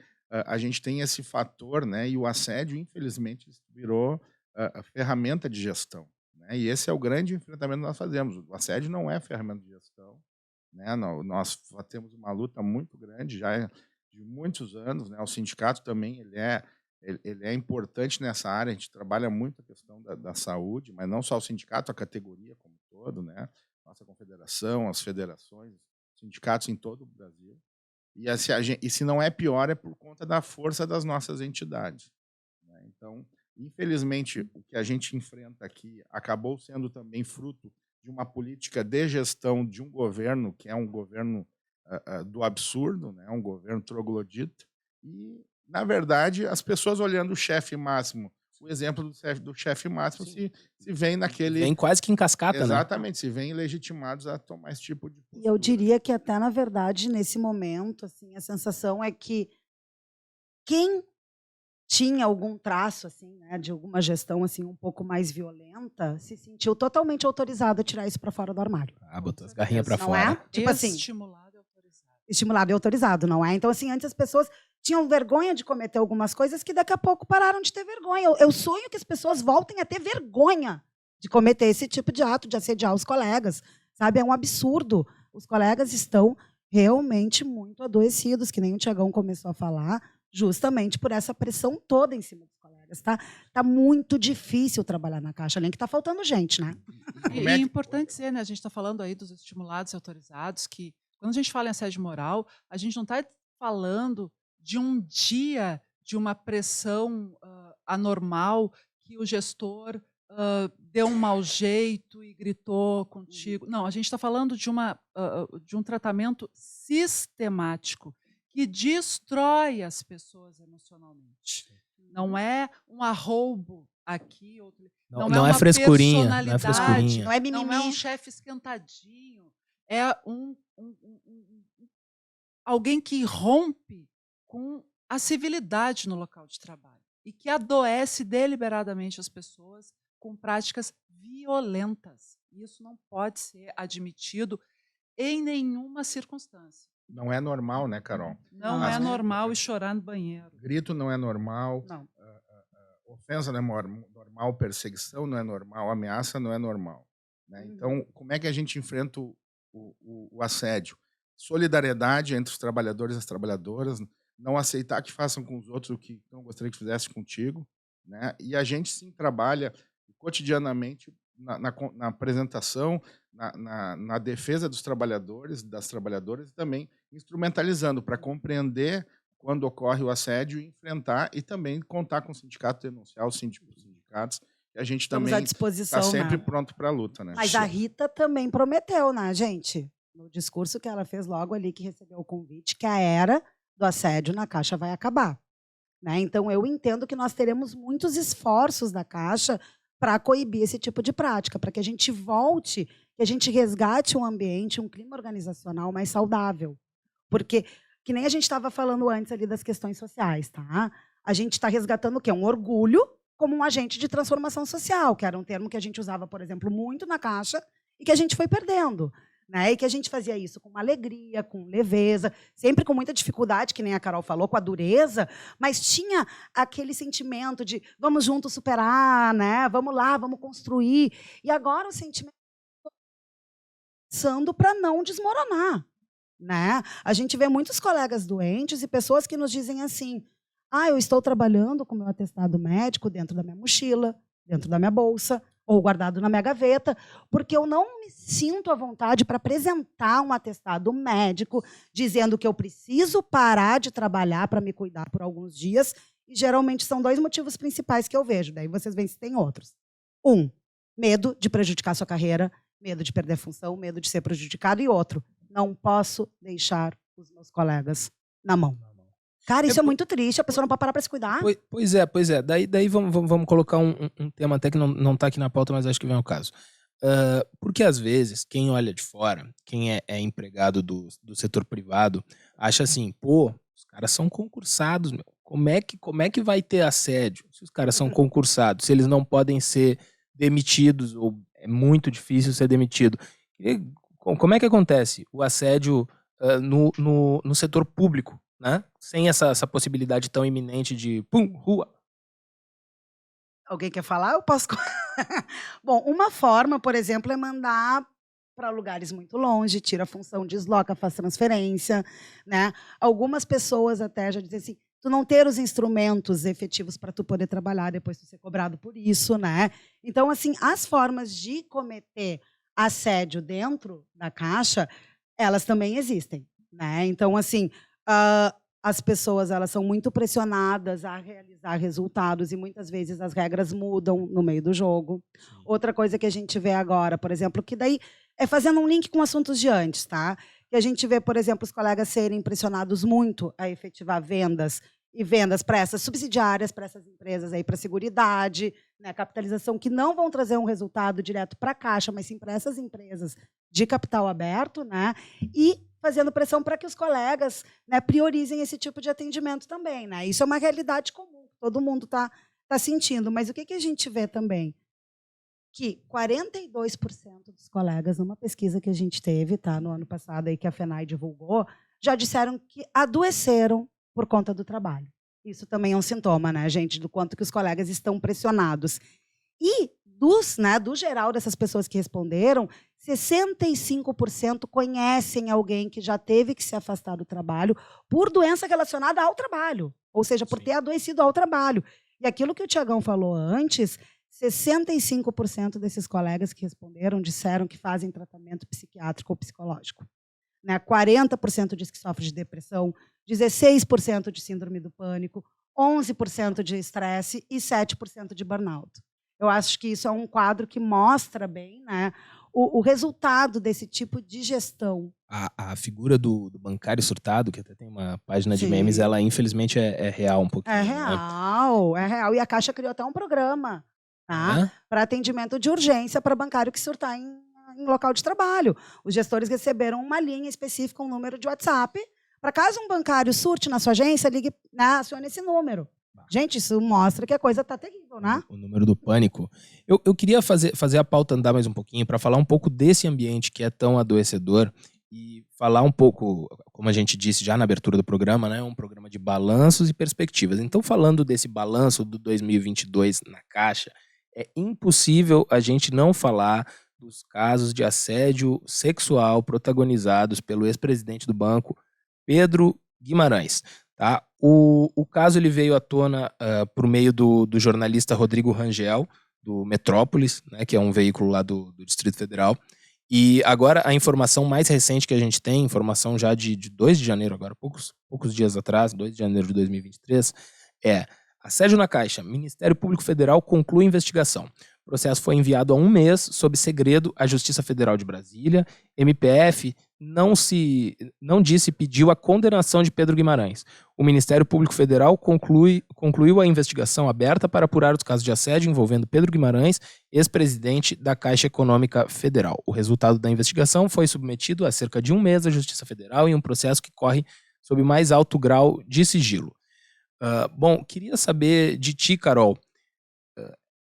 tem esse fator, né? E o assédio, infelizmente, virou a ferramenta de gestão, né? E esse é o grande enfrentamento que nós fazemos. O assédio não é ferramenta de gestão, né? Nós temos uma luta muito grande, já de muitos anos, né? O sindicato também ele é importante nessa área. A gente trabalha muito a questão da saúde, mas não só o sindicato, a categoria como um todo, né? Nossa confederação, as federações, sindicatos em todo o Brasil. E se não é pior, é por conta da força das nossas entidades, né? Então, infelizmente, o que a gente enfrenta aqui acabou sendo também fruto de uma política de gestão de um governo que é um governo do absurdo, né? Um governo troglodita. E, na verdade, as pessoas olhando o chefe máximo, o exemplo do chefe máximo se vem naquele... Vem quase que em cascata, né? Exatamente, se vem legitimados a tomar esse tipo de postura. E eu diria que até, na verdade, nesse momento, assim, a sensação é que quem tinha algum traço, assim, né, de alguma gestão assim, um pouco mais violenta, se sentiu totalmente autorizado a tirar isso para fora do armário. Botou as garrinhas para Não fora. é? Tipo assim, Estimulado e autorizado. Estimulado e autorizado, não é? Então, assim, antes as pessoas tinham vergonha de cometer algumas coisas que daqui a pouco pararam de ter vergonha. Eu sonho que as pessoas voltem a ter vergonha de cometer esse tipo de ato, de assediar os colegas, sabe? É um absurdo. Os colegas estão realmente muito adoecidos, que nem o Tiagão começou a falar, justamente por essa pressão toda em cima dos colegas. Tá muito difícil trabalhar na Caixa, além que está faltando gente, né? E é importante dizer, né? A gente está falando aí dos estimulados e autorizados, que quando a gente fala em assédio moral, a gente não está falando de um dia de uma pressão anormal que o gestor deu um mau jeito e gritou contigo. Não, a gente está falando de um tratamento sistemático que destrói as pessoas emocionalmente. Não é um arroubo aqui, outro... não é frescurinha, não é frescurinha. Não é mimimi. Não é um chefe esquentadinho. É alguém que rompe com a civilidade no local de trabalho e que adoece deliberadamente as pessoas com práticas violentas. Isso não pode ser admitido em nenhuma circunstância. Não é normal, né, Carol? Não é normal e chorar no banheiro. Grito não é normal. Não. Ofensa não é normal, perseguição não é normal, ameaça não é normal, né? Então, como é que a gente enfrenta o assédio? Solidariedade entre os trabalhadores e as trabalhadoras, não aceitar que façam com os outros o que não gostaria que fizesse contigo, né? E a gente sim trabalha cotidianamente na apresentação, na defesa dos trabalhadores, das trabalhadoras, e também instrumentalizando para compreender quando ocorre o assédio, enfrentar e também contar com o sindicato, denunciar os sindicatos. E a gente também está sempre pronto para a luta, né? Mas a Rita também prometeu, né, gente? No discurso que ela fez logo ali, que recebeu o convite, que a era do assédio na Caixa vai acabar, né? Então, eu entendo que nós teremos muitos esforços da Caixa para coibir esse tipo de prática, para que a gente volte, que a gente resgate um ambiente, um clima organizacional mais saudável. Porque, que nem a gente estava falando antes ali das questões sociais, tá? A gente está resgatando o quê? Um orgulho como um agente de transformação social, que era um termo que a gente usava, por exemplo, muito na Caixa e que a gente foi perdendo, né? E que a gente fazia isso com alegria, com leveza, sempre com muita dificuldade, que nem a Carol falou, com a dureza, mas tinha aquele sentimento de vamos juntos superar, né? Vamos lá, vamos construir. E agora o sentimento pensando para não desmoronar, né? A gente vê muitos colegas doentes e pessoas que nos dizem assim: eu estou trabalhando com meu atestado médico dentro da minha mochila, dentro da minha bolsa, ou guardado na minha gaveta, porque eu não me sinto à vontade para apresentar um atestado médico dizendo que eu preciso parar de trabalhar para me cuidar por alguns dias. E geralmente são 2 motivos principais que eu vejo. Daí vocês veem se tem outros. 1, medo de prejudicar sua carreira, medo de perder a função, medo de ser prejudicado. E outro, não posso deixar os meus colegas na mão. Cara, isso é muito triste, a pessoa não pode parar para se cuidar. Pois é. Daí vamos colocar um tema até que não tá aqui na pauta, mas acho que vem ao caso. Porque às vezes, quem olha de fora, quem é empregado do setor privado, acha assim, pô, os caras são concursados, meu. Como é que vai ter assédio se os caras são concursados, se eles não podem ser demitidos, ou é muito difícil ser demitido? Como é que acontece o assédio no setor público, né? Sem essa possibilidade tão iminente de rua? Alguém quer falar? Eu posso. Bom, uma forma, por exemplo, é mandar para lugares muito longe, tira a função, desloca, faz transferência, né? Algumas pessoas até já dizem assim, tu não ter os instrumentos efetivos para tu poder trabalhar, depois tu ser cobrado por isso, né? Então, assim, as formas de cometer assédio dentro da Caixa, elas também existem, né? Então, assim, as pessoas elas são muito pressionadas a realizar resultados e muitas vezes as regras mudam no meio do jogo. Outra coisa que a gente vê agora, por exemplo, que daí é fazendo um link com assuntos de antes, tá? Que a gente vê, por exemplo, os colegas serem pressionados muito a efetivar vendas e vendas para essas subsidiárias, para essas empresas aí, para a seguridade, né, capitalização, que não vão trazer um resultado direto para a Caixa, mas sim para essas empresas de capital aberto, né? E fazendo pressão para que os colegas, né, priorizem esse tipo de atendimento também, né? Isso é uma realidade comum, todo mundo tá sentindo. Mas o que a gente vê também? Que 42% dos colegas, numa pesquisa que a gente teve, tá, no ano passado, aí, que a FENAI divulgou, já disseram que adoeceram por conta do trabalho. Isso também é um sintoma, né, gente, do quanto que os colegas estão pressionados. E do geral dessas pessoas que responderam, 65% conhecem alguém que já teve que se afastar do trabalho por doença relacionada ao trabalho, ou seja, por ter adoecido ao trabalho. E aquilo que o Tiagão falou antes, 65% desses colegas que responderam disseram que fazem tratamento psiquiátrico ou psicológico. 40% diz que sofre de depressão, 16% de síndrome do pânico, 11% de estresse e 7% de burnout. Eu acho que isso é um quadro que mostra bem, né, o resultado desse tipo de gestão. A figura do bancário surtado, que até tem uma página de memes, ela infelizmente é real um pouquinho. É real, né? É real. E a Caixa criou até um programa, tá, para atendimento de urgência para bancário que surtar em local de trabalho. Os gestores receberam uma linha específica, um número de WhatsApp, para caso um bancário surte na sua agência, ligue, né, acione esse número. Gente, isso mostra que a coisa está terrível, né? O número do pânico. Eu queria fazer a pauta andar mais um pouquinho para falar um pouco desse ambiente que é tão adoecedor e falar um pouco, como a gente disse já na abertura do programa, né, um programa de balanços e perspectivas. Então, falando desse balanço do 2022 na Caixa, é impossível a gente não falar dos casos de assédio sexual protagonizados pelo ex-presidente do banco, Pedro Guimarães. Tá? O caso ele veio à tona por meio do jornalista Rodrigo Rangel, do Metrópolis, né, que é um veículo lá do Distrito Federal. E agora a informação mais recente que a gente tem, informação já de 2 de janeiro, agora poucos dias atrás, 2 de janeiro de 2023, é assédio na Caixa. Ministério Público Federal conclui investigação. O processo foi enviado há 1 mês, sob segredo, à Justiça Federal de Brasília. MPF não disse e pediu a condenação de Pedro Guimarães. O Ministério Público Federal concluiu a investigação aberta para apurar os casos de assédio envolvendo Pedro Guimarães, ex-presidente da Caixa Econômica Federal. O resultado da investigação foi submetido há cerca de 1 mês à Justiça Federal em um processo que corre sob mais alto grau de sigilo. Bom, queria saber de ti, Carol.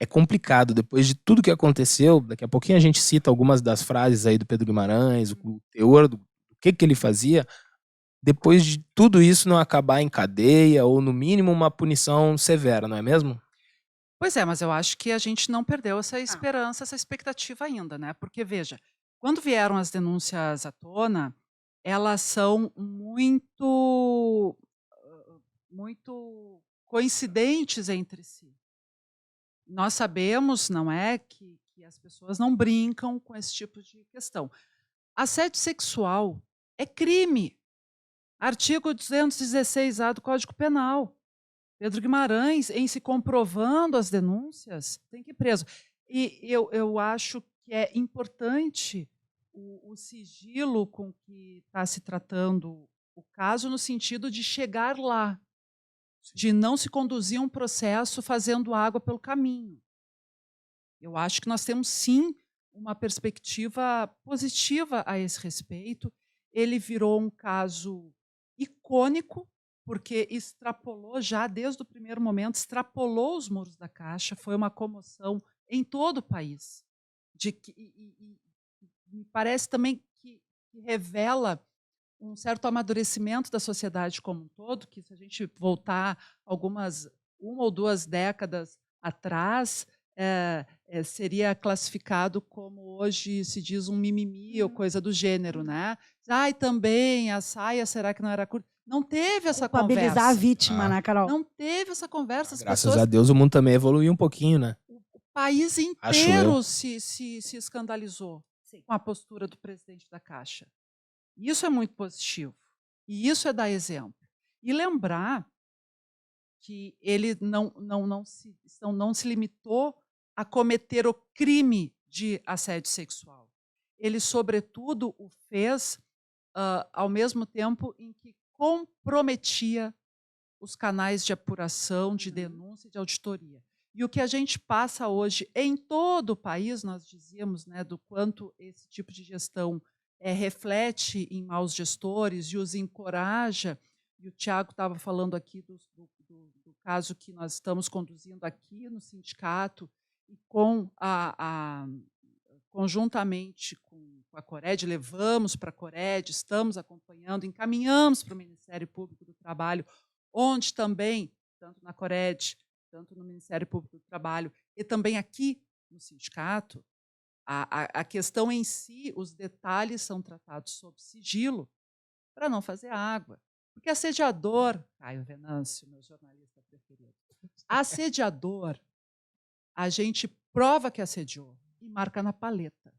É complicado, depois de tudo que aconteceu, daqui a pouquinho a gente cita algumas das frases aí do Pedro Guimarães, o teor do que ele fazia, depois de tudo isso não acabar em cadeia ou, no mínimo, uma punição severa, não é mesmo? Pois é, mas eu acho que a gente não perdeu essa esperança, essa expectativa ainda, né? Porque, veja, quando vieram as denúncias à tona, elas são muito coincidentes entre si. Nós sabemos, não é, que que as pessoas não brincam com esse tipo de questão. Assédio sexual é crime. Artigo 216-A do Código Penal. Pedro Guimarães, em se comprovando as denúncias, tem que ir preso. E eu acho que é importante o sigilo com que está se tratando o caso, no sentido de chegar lá, de não se conduzir um processo fazendo água pelo caminho. Eu acho que nós temos, sim, uma perspectiva positiva a esse respeito. Ele virou um caso icônico, porque extrapolou já, desde o primeiro momento, extrapolou os muros da Caixa, foi uma comoção em todo o país. Me parece também que revela um certo amadurecimento da sociedade como um todo, que se a gente voltar uma ou duas décadas atrás, seria classificado como hoje se diz um mimimi ou coisa do gênero, né? E também a saia, será que não era curta? Não teve essa conversa. Culpabilizar a vítima, né, Carol? Não teve essa conversa. Graças a Deus o mundo também evoluiu um pouquinho, né? O país inteiro se escandalizou com a postura do presidente da Caixa. Isso é muito positivo. E isso é dar exemplo. E lembrar que ele não se limitou a cometer o crime de assédio sexual. Ele, sobretudo, o fez ao mesmo tempo em que comprometia os canais de apuração, de denúncia e de auditoria. E o que a gente passa hoje em todo o país, nós dizíamos, né, do quanto esse tipo de gestão reflete em maus gestores e os encoraja, e o Tiago estava falando aqui do caso que nós estamos conduzindo aqui no sindicato, e conjuntamente com a Cored, levamos para a Cored, estamos acompanhando, encaminhamos para o Ministério Público do Trabalho, onde também, tanto na Cored, tanto no Ministério Público do Trabalho, e também aqui no sindicato, a questão em si, os detalhes são tratados sob sigilo para não fazer água. Porque assediador, Caio Venâncio, meu jornalista preferido, assediador, a gente prova que assediou e marca na paleta.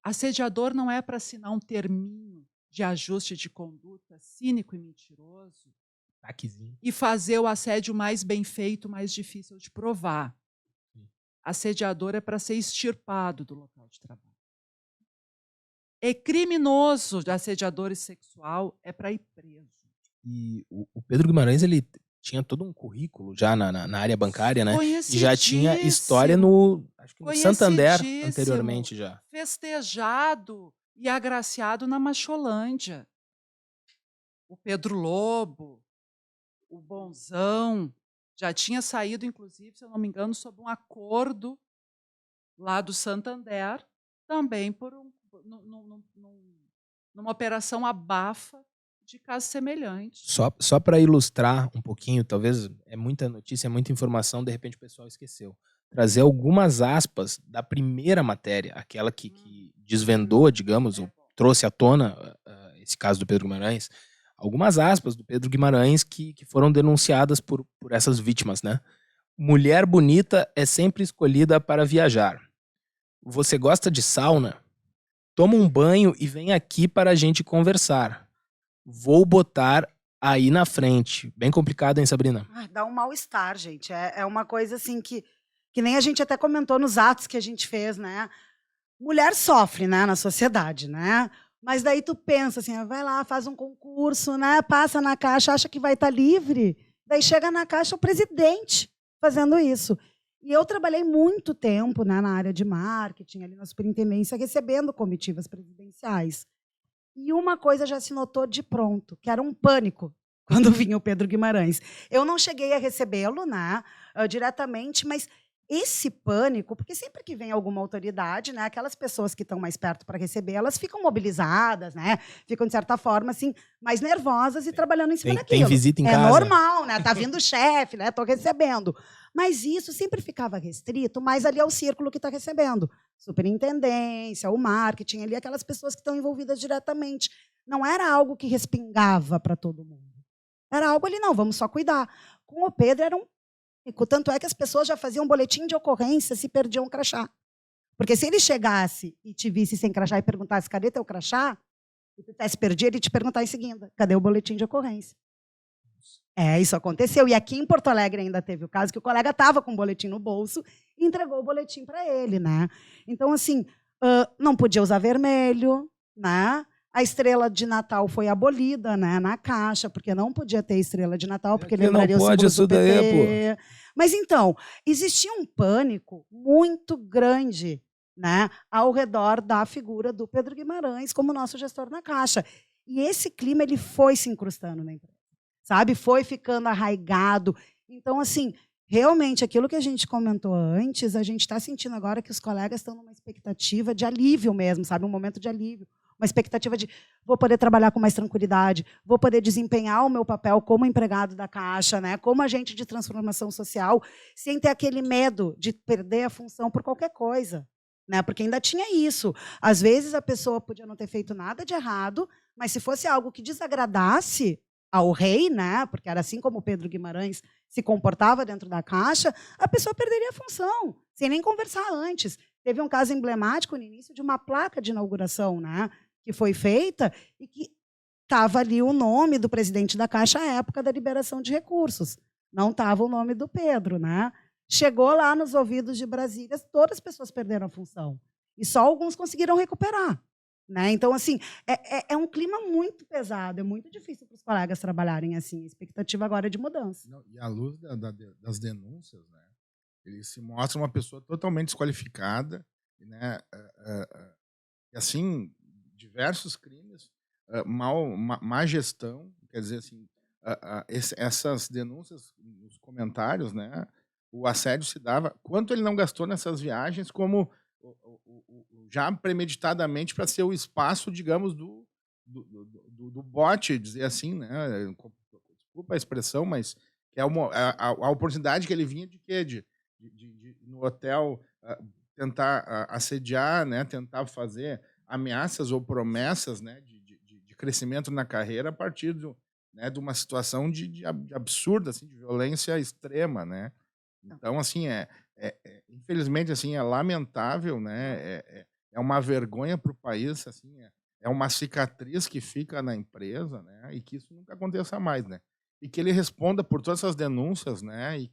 Assediador não é para assinar um terminho de ajuste de conduta cínico e mentiroso e fazer o assédio mais bem feito, mais difícil de provar. Assediador é para ser extirpado do local de trabalho. É criminoso de assediador sexual, é para ir preso. E o Pedro Guimarães, ele tinha todo um currículo já na área bancária, né? E já tinha história acho que no Santander anteriormente já. Festejado e agraciado na Macholândia. O Pedro Lobo, o Bonzão, já tinha saído, inclusive, se eu não me engano, sob um acordo lá do Santander, também por numa operação abafa de casos semelhantes. Só para ilustrar um pouquinho, talvez é muita notícia, é muita informação, de repente o pessoal esqueceu. Trazer algumas aspas da primeira matéria, aquela que desvendou, digamos, trouxe à tona esse caso do Pedro Guimarães, algumas aspas do Pedro Guimarães que foram denunciadas por essas vítimas, né? Mulher bonita é sempre escolhida para viajar. Você gosta de sauna? Toma um banho e vem aqui para a gente conversar. Vou botar aí na frente. Bem complicado, hein, Sabrina? Dá um mal-estar, gente. É uma coisa assim que nem a gente até comentou nos atos que a gente fez, né? Mulher sofre, né, na sociedade, né? Mas daí tu pensa assim, vai lá, faz um concurso, né? Passa na Caixa, acha que vai estar livre. Daí chega na Caixa o presidente fazendo isso. E eu trabalhei muito tempo, né, na área de marketing, ali na superintendência, recebendo comitivas presidenciais. E uma coisa já se notou de pronto, que era um pânico quando vinha o Pedro Guimarães. Eu não cheguei a recebê-lo, né, diretamente, mas esse pânico, porque sempre que vem alguma autoridade, né, aquelas pessoas que estão mais perto para receber, elas ficam mobilizadas, né, ficam, de certa forma, assim, mais nervosas e trabalhando em cima daquilo. Tem visita em casa. É normal, né, tá vindo o chefe, né, tô recebendo. Mas isso sempre ficava restrito, mais ali ao círculo que está recebendo. Superintendência, o marketing, ali, aquelas pessoas que estão envolvidas diretamente. Não era algo que respingava para todo mundo. Era algo ali, não, vamos só cuidar. Com o Pedro era um pânico, tanto é que as pessoas já faziam boletim de ocorrência se perdiam o crachá. Porque se ele chegasse e te visse sem crachá e perguntasse, cadê teu crachá? E tu tivesse perdido, ele te perguntar em seguida, cadê o boletim de ocorrência? Isso aconteceu. E aqui em Porto Alegre ainda teve o caso que o colega estava com o boletim no bolso e entregou o boletim para ele, né? Então, assim, não podia usar vermelho, né? A estrela de Natal foi abolida, né, na Caixa, porque não podia ter estrela de Natal, porque lembraria o símbolo do PT. Mas, então, existia um pânico muito grande, né, ao redor da figura do Pedro Guimarães como nosso gestor na Caixa. E esse clima ele foi se incrustando na empresa, sabe? Foi ficando arraigado. Então, assim, realmente, aquilo que a gente comentou antes, a gente está sentindo agora que os colegas estão numa expectativa de alívio mesmo, sabe? Um momento de alívio. Uma expectativa de vou poder trabalhar com mais tranquilidade, vou poder desempenhar o meu papel como empregado da Caixa, né, como agente de transformação social, sem ter aquele medo de perder a função por qualquer coisa, né? Porque ainda tinha isso. Às vezes a pessoa podia não ter feito nada de errado, mas se fosse algo que desagradasse ao rei, né, porque era assim como o Pedro Guimarães se comportava dentro da Caixa, a pessoa perderia a função, sem nem conversar antes. Teve um caso emblemático no início de uma placa de inauguração, né, que foi feita e que estava ali o nome do presidente da Caixa à época da liberação de recursos. Não estava o nome do Pedro, né? Chegou lá nos ouvidos de Brasília, todas as pessoas perderam a função. E só alguns conseguiram recuperar, né? Então, assim, é um clima muito pesado, é muito difícil para os colegas trabalharem assim. A expectativa agora é de mudança. Não, e à luz das denúncias, né? Ele se mostra uma pessoa totalmente desqualificada, né? E assim, diversos crimes, má gestão, quer dizer assim, essas denúncias nos comentários, né? O assédio se dava. Quanto ele não gastou nessas viagens, como já premeditadamente para ser o espaço, digamos, do bote, dizer assim, né? Desculpa a expressão, mas que é a oportunidade que ele vinha de quê? De no hotel tentar assediar, né? Tentar fazer ameaças ou promessas, né? De crescimento na carreira a partir né? De uma situação de absurda, assim, de violência extrema, né? Então, assim, infelizmente, assim, é lamentável, né? É uma vergonha para o país, assim, é uma cicatriz que fica na empresa, né? E que isso nunca aconteça mais, né? E que ele responda por todas essas denúncias, né? E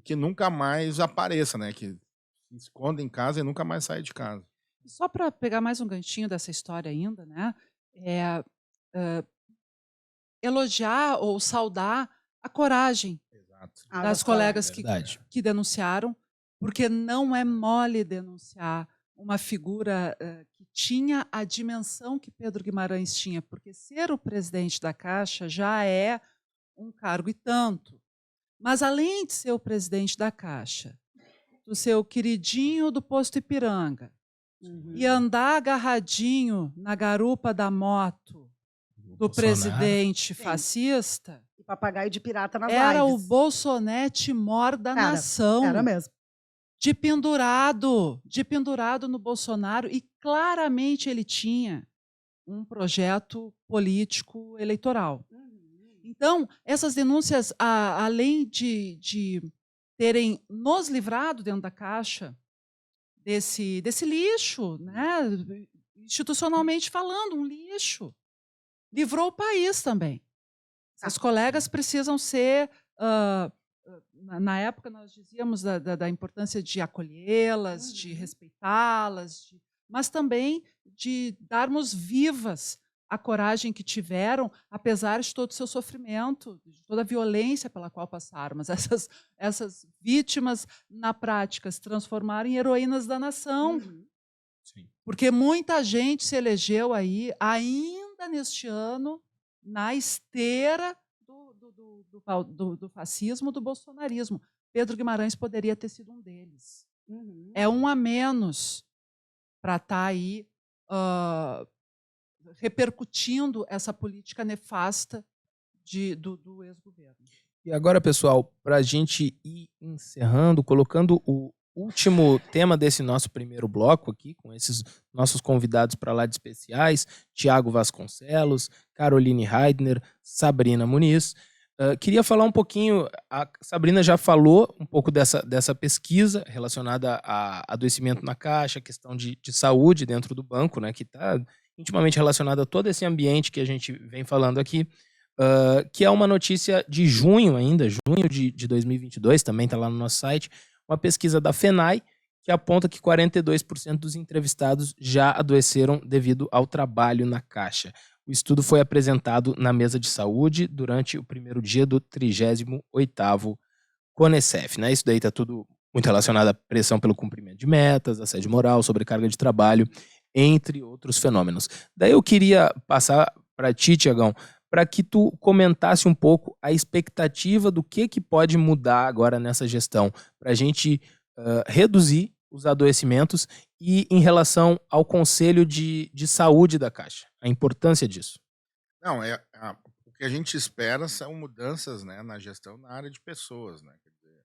que nunca mais apareça, né? Que se esconda em casa e nunca mais saia de casa. Só para pegar mais um ganchinho dessa história ainda, né? Elogiar ou saudar a coragem das colegas que denunciaram, porque não é mole denunciar uma figura que tinha a dimensão que Pedro Guimarães tinha, porque ser o presidente da Caixa já é um cargo e tanto. Mas, além de ser o presidente da Caixa, do seu queridinho do posto Ipiranga, e andar agarradinho na garupa da moto do presidente fascista, e papagaio de pirata nas era lives. o Bolsonete mor da nação. Era mesmo. De pendurado no Bolsonaro, e claramente ele tinha um projeto político eleitoral. Então, essas denúncias, além de terem nos livrado dentro da Caixa desse lixo, né? Institucionalmente falando, um lixo, livrou o país também. As colegas precisam ser... na época, nós dizíamos da importância de acolhê-las, de respeitá-las, mas também de darmos vivas a coragem que tiveram, apesar de todo o seu sofrimento, de toda a violência pela qual passaram. Mas essas vítimas, na prática, se transformaram em heroínas da nação. Sim. Porque muita gente se elegeu aí, ainda neste ano, na esteira do fascismo, do bolsonarismo. Pedro Guimarães poderia ter sido um deles. É um a menos para estar aí repercutindo essa política nefasta do ex-governo. E agora, pessoal, para a gente ir encerrando, colocando o último tema desse nosso primeiro bloco aqui, com esses nossos convidados para lá de especiais, Tiago Vasconcelos, Caroline Heidner, Sabrina Muniz. Queria falar um pouquinho, a Sabrina já falou um pouco dessa pesquisa relacionada a adoecimento na Caixa, questão de saúde dentro do banco, né, que está intimamente relacionada a todo esse ambiente que a gente vem falando aqui, que é uma notícia de junho ainda, junho de 2022, também está lá no nosso site, uma pesquisa da FENAI, que aponta que 42% dos entrevistados já adoeceram devido ao trabalho na Caixa. O estudo foi apresentado na mesa de saúde durante o primeiro dia do 38º CONECEF, né? Isso daí está tudo muito relacionado à pressão pelo cumprimento de metas, assédio moral, sobrecarga de trabalho, entre outros fenômenos. Daí eu queria passar para ti, Tiagão, para que tu comentasse um pouco a expectativa do que pode mudar agora nessa gestão, para a gente reduzir os adoecimentos e em relação ao Conselho de Saúde da Caixa, a importância disso. Não, o que a gente espera são mudanças, né, na gestão na área de pessoas, né? Quer dizer,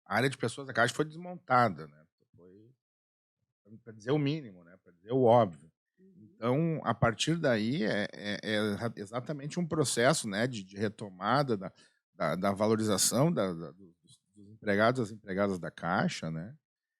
a área de pessoas da Caixa foi desmontada, né? Foi, para dizer o mínimo, né? Para dizer o óbvio. Então, a partir daí é exatamente um processo, né, de retomada da valorização dos empregados e das empregadas da Caixa, né?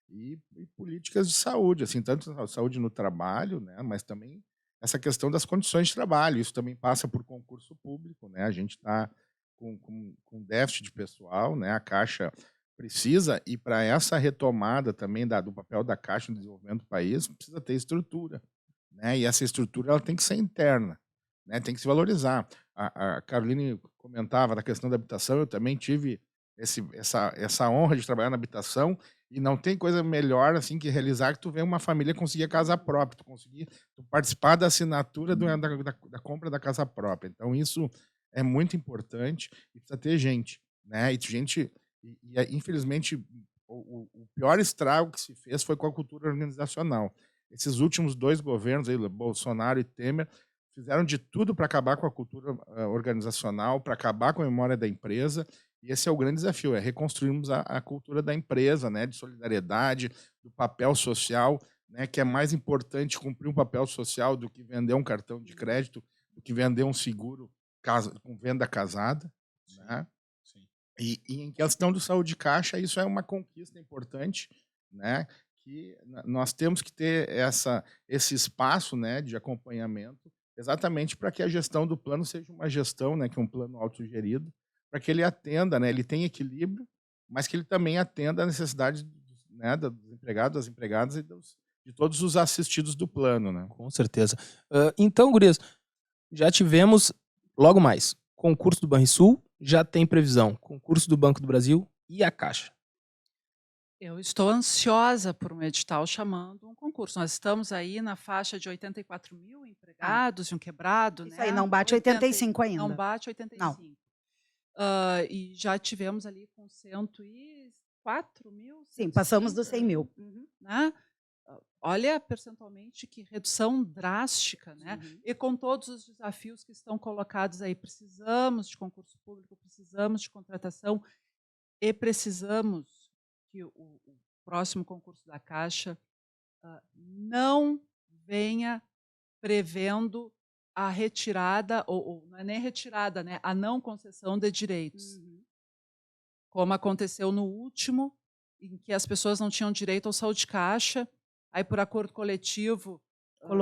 E políticas de saúde, assim, tanto a saúde no trabalho, né, mas também essa questão das condições de trabalho. Isso também passa por concurso público, né? A gente está com déficit de pessoal, né? A Caixa precisa, e para essa retomada também do papel da Caixa no desenvolvimento do país, precisa ter estrutura, né? E essa estrutura ela tem que ser interna, né? Tem que se valorizar. A Caroline comentava da questão da habitação, eu também tive essa honra de trabalhar na habitação, e não tem coisa melhor assim que realizar que tu ver uma família conseguir a casa própria, tu participar da assinatura da compra da casa própria. Então isso é muito importante e precisa ter gente, né? Infelizmente o pior estrago que se fez foi com a cultura organizacional. Esses últimos 2 governos aí, Bolsonaro e Temer, fizeram de tudo para acabar com a cultura organizacional, para acabar com a memória da empresa. E esse é o grande desafio, é reconstruirmos a cultura da empresa, né, de solidariedade, do papel social, né, que é mais importante cumprir um papel social do que vender um cartão de crédito, do que vender um seguro com venda casada. Sim, né? Sim. E em questão do saúde caixa, isso é uma conquista importante, né, que nós temos que ter esse espaço, né, de acompanhamento, exatamente para que a gestão do plano seja uma gestão, né, que é um plano autogerido, para que ele atenda, né, ele tenha equilíbrio, mas que ele também atenda a necessidade, né, dos empregados, das empregadas e de todos os assistidos do plano, né? Com certeza. Então, gurias, já tivemos logo mais concurso do Banrisul, já tem previsão, concurso do Banco do Brasil e a Caixa. Eu estou ansiosa por um edital chamando um concurso. Nós estamos aí na faixa de 84 mil empregados e um quebrado, Isso né? aí, não bate 85 ainda. Não bate 85. Não. E já tivemos ali com 104 mil. Sim, passamos dos 100 mil. Né? Olha, percentualmente, que redução drástica, né? E com todos os desafios que estão colocados aí, precisamos de concurso público, precisamos de contratação e precisamos que o próximo concurso da Caixa não venha prevendo a retirada, ou não é nem retirada, né? A não concessão de direitos. Como aconteceu no último, em que as pessoas não tinham direito ao saúde caixa, aí por acordo coletivo,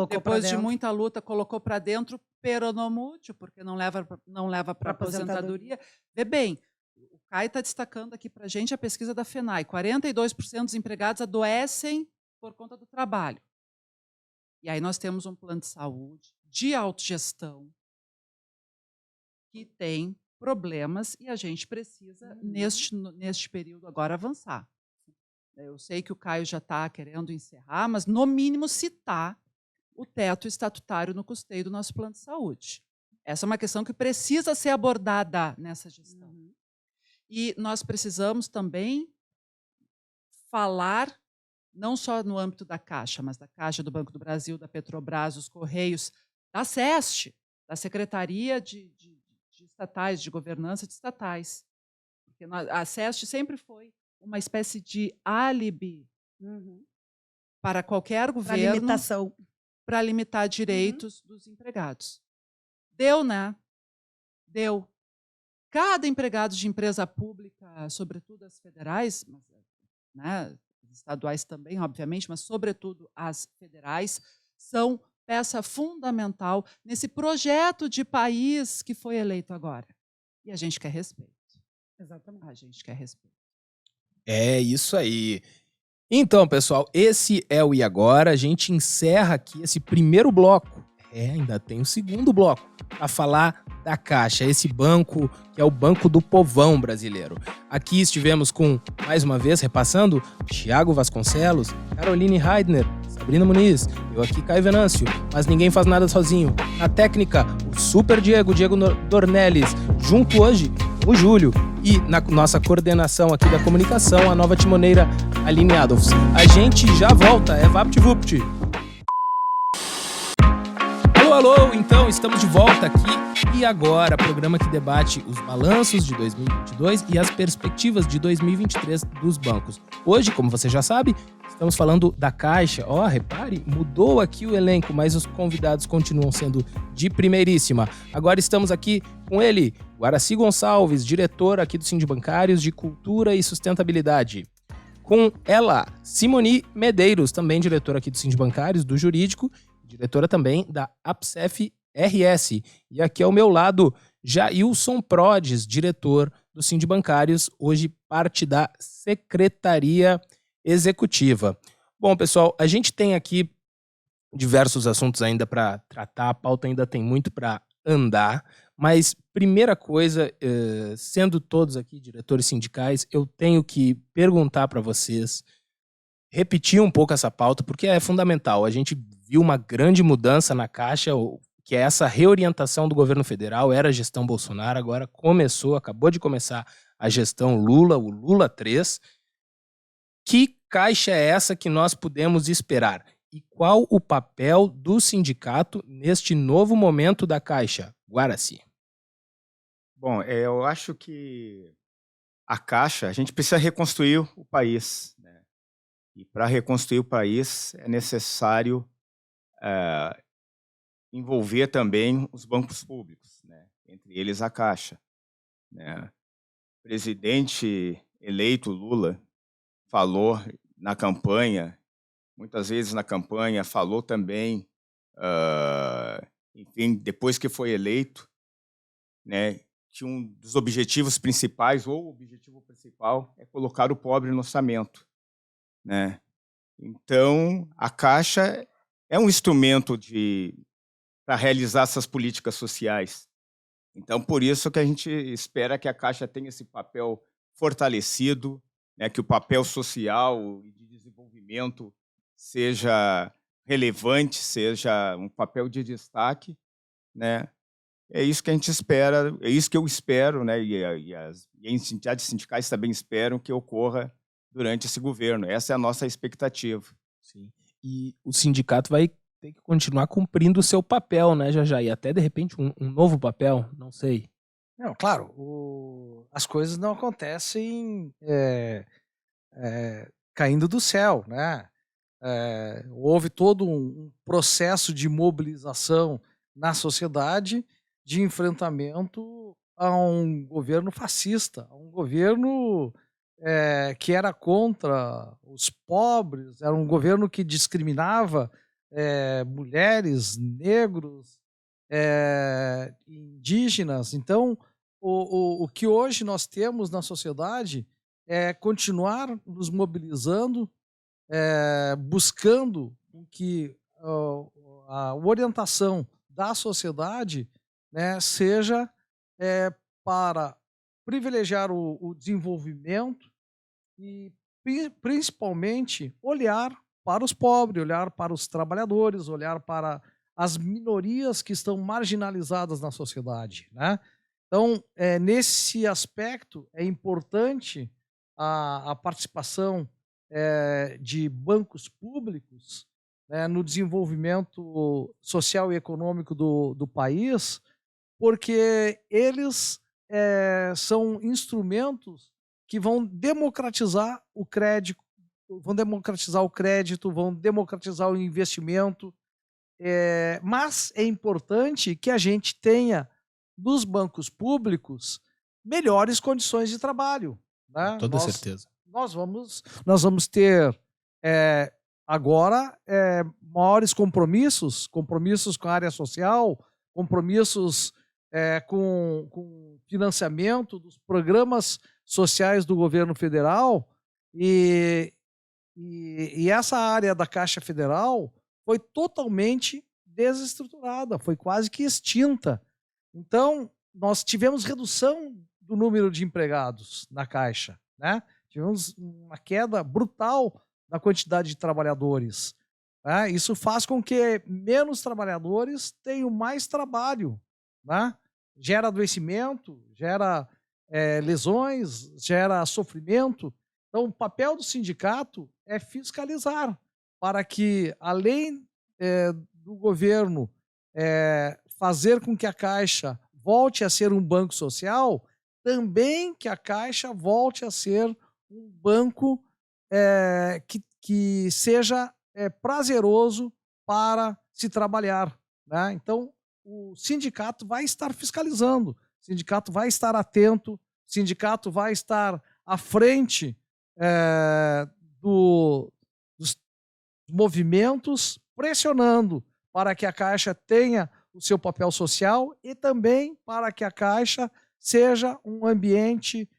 depois de muita luta, colocou para dentro peronomútil, porque não leva para aposentadoria. Vê bem, o Caio está destacando aqui para a gente a pesquisa da FENAI, 42% dos empregados adoecem por conta do trabalho. E aí nós temos um plano de saúde, de autogestão, que tem problemas e a gente precisa, neste período agora, avançar. Eu sei que o Caio já está querendo encerrar, mas, no mínimo, citar o teto estatutário no custeio do nosso plano de saúde. Essa é uma questão que precisa ser abordada nessa gestão. E nós precisamos também falar, não só no âmbito da Caixa, mas da Caixa, do Banco do Brasil, da Petrobras, dos Correios, da SEST, da Secretaria de Estatais, de Governança de Estatais. Porque a SEST sempre foi uma espécie de álibi para qualquer governo para limitar direitos dos empregados. Deu, né? Deu. cada empregado de empresa pública, sobretudo as federais, né, estaduais também, obviamente, mas sobretudo as federais, são peça fundamental nesse projeto de país que foi eleito agora. E a gente quer respeito. Exatamente. A gente quer respeito. É isso aí. Então, pessoal, esse é o E Agora. A gente encerra aqui esse primeiro bloco. Ainda tem o segundo bloco para falar da Caixa, esse banco que é o Banco do Povão brasileiro. Aqui estivemos com, mais uma vez, repassando, Thiago Vasconcelos, Caroline Heidner, Sabrina Muniz, eu aqui, Caio Venâncio, mas ninguém faz nada sozinho. Na técnica, o Super Diego Dornelles, junto hoje, o Júlio, e na nossa coordenação aqui da comunicação, a nova timoneira Aline Adolfs. A gente já volta, é VaptVupt. Alô, então, estamos de volta aqui. E agora, programa que debate os balanços de 2022 e as perspectivas de 2023 dos bancos. Hoje, como você já sabe, estamos falando da Caixa. Repare, mudou aqui o elenco, mas os convidados continuam sendo de primeiríssima. Agora estamos aqui com ele, Guaraci Gonçalves, diretor aqui do Sindibancários de Cultura e Sustentabilidade. Com ela, Simoni Medeiros, também diretora aqui do Sindibancários, do Jurídico, diretora também da APSEF RS. E aqui ao meu lado, Jailson Prodes, diretor do Sindibancários, hoje parte da Secretaria Executiva. Bom, pessoal, a gente tem aqui diversos assuntos ainda para tratar, a pauta ainda tem muito para andar, mas primeira coisa, sendo todos aqui diretores sindicais, eu tenho que perguntar para vocês, repetir um pouco essa pauta, porque é fundamental. A gente viu uma grande mudança na Caixa, que é essa reorientação do governo federal, era a gestão Bolsonaro, agora acabou de começar a gestão Lula, o Lula 3. Que Caixa é essa que nós podemos esperar? E qual o papel do sindicato neste novo momento da Caixa? Guaraci. Bom, eu acho que a Caixa, a gente precisa reconstruir o país, né? E para reconstruir o país é necessário envolver também os bancos públicos, né? Entre eles a Caixa, né? O presidente eleito Lula falou na campanha, muitas vezes na campanha, falou também, enfim, depois que foi eleito, né, que um dos objetivos principais, ou o objetivo principal, é colocar o pobre no orçamento, né? Então, a Caixa é um instrumento para realizar essas políticas sociais. Então, por isso que a gente espera que a Caixa tenha esse papel fortalecido, né, que o papel social e de desenvolvimento seja relevante, seja um papel de destaque, né? É isso que a gente espera, é isso que eu espero, né? E as entidades sindicais também esperam que ocorra durante esse governo. Essa é a nossa expectativa. Sim. E o sindicato vai ter que continuar cumprindo o seu papel, né, Jajá? E até, de repente, um novo papel, não sei. Não, claro, as coisas não acontecem caindo do céu, né? Houve todo um processo de mobilização na sociedade de enfrentamento a um governo fascista, a um governo que era contra os pobres, era um governo que discriminava mulheres, negros, indígenas. Então, o que hoje nós temos na sociedade é continuar nos mobilizando, buscando que a orientação da sociedade, né, seja para privilegiar o desenvolvimento e principalmente olhar para os pobres, olhar para os trabalhadores, olhar para as minorias que estão marginalizadas na sociedade, né? Então, nesse aspecto, é importante a participação de bancos públicos, né, no desenvolvimento social e econômico do país, porque eles são instrumentos que vão democratizar o crédito, vão democratizar o investimento, mas é importante que a gente tenha dos bancos públicos melhores condições de trabalho. Né? Com toda certeza. Nós vamos ter agora maiores compromissos com a área social, compromissos com financiamento dos programas sociais do governo federal, e essa área da Caixa Federal foi totalmente desestruturada, foi quase que extinta. Então, nós tivemos redução do número de empregados na Caixa, né? Tivemos uma queda brutal na quantidade de trabalhadores. Né? Isso faz com que menos trabalhadores tenham mais trabalho. Né? Gera adoecimento, gera lesões, gera sofrimento. Então, o papel do sindicato é fiscalizar para que, além do governo fazer com que a Caixa volte a ser um banco social, também que a Caixa volte a ser um banco que seja prazeroso para se trabalhar. Né? Então, o sindicato vai estar fiscalizando, o sindicato vai estar atento, o sindicato vai estar à frente dos movimentos, pressionando para que a Caixa tenha o seu papel social e também para que a Caixa seja um ambiente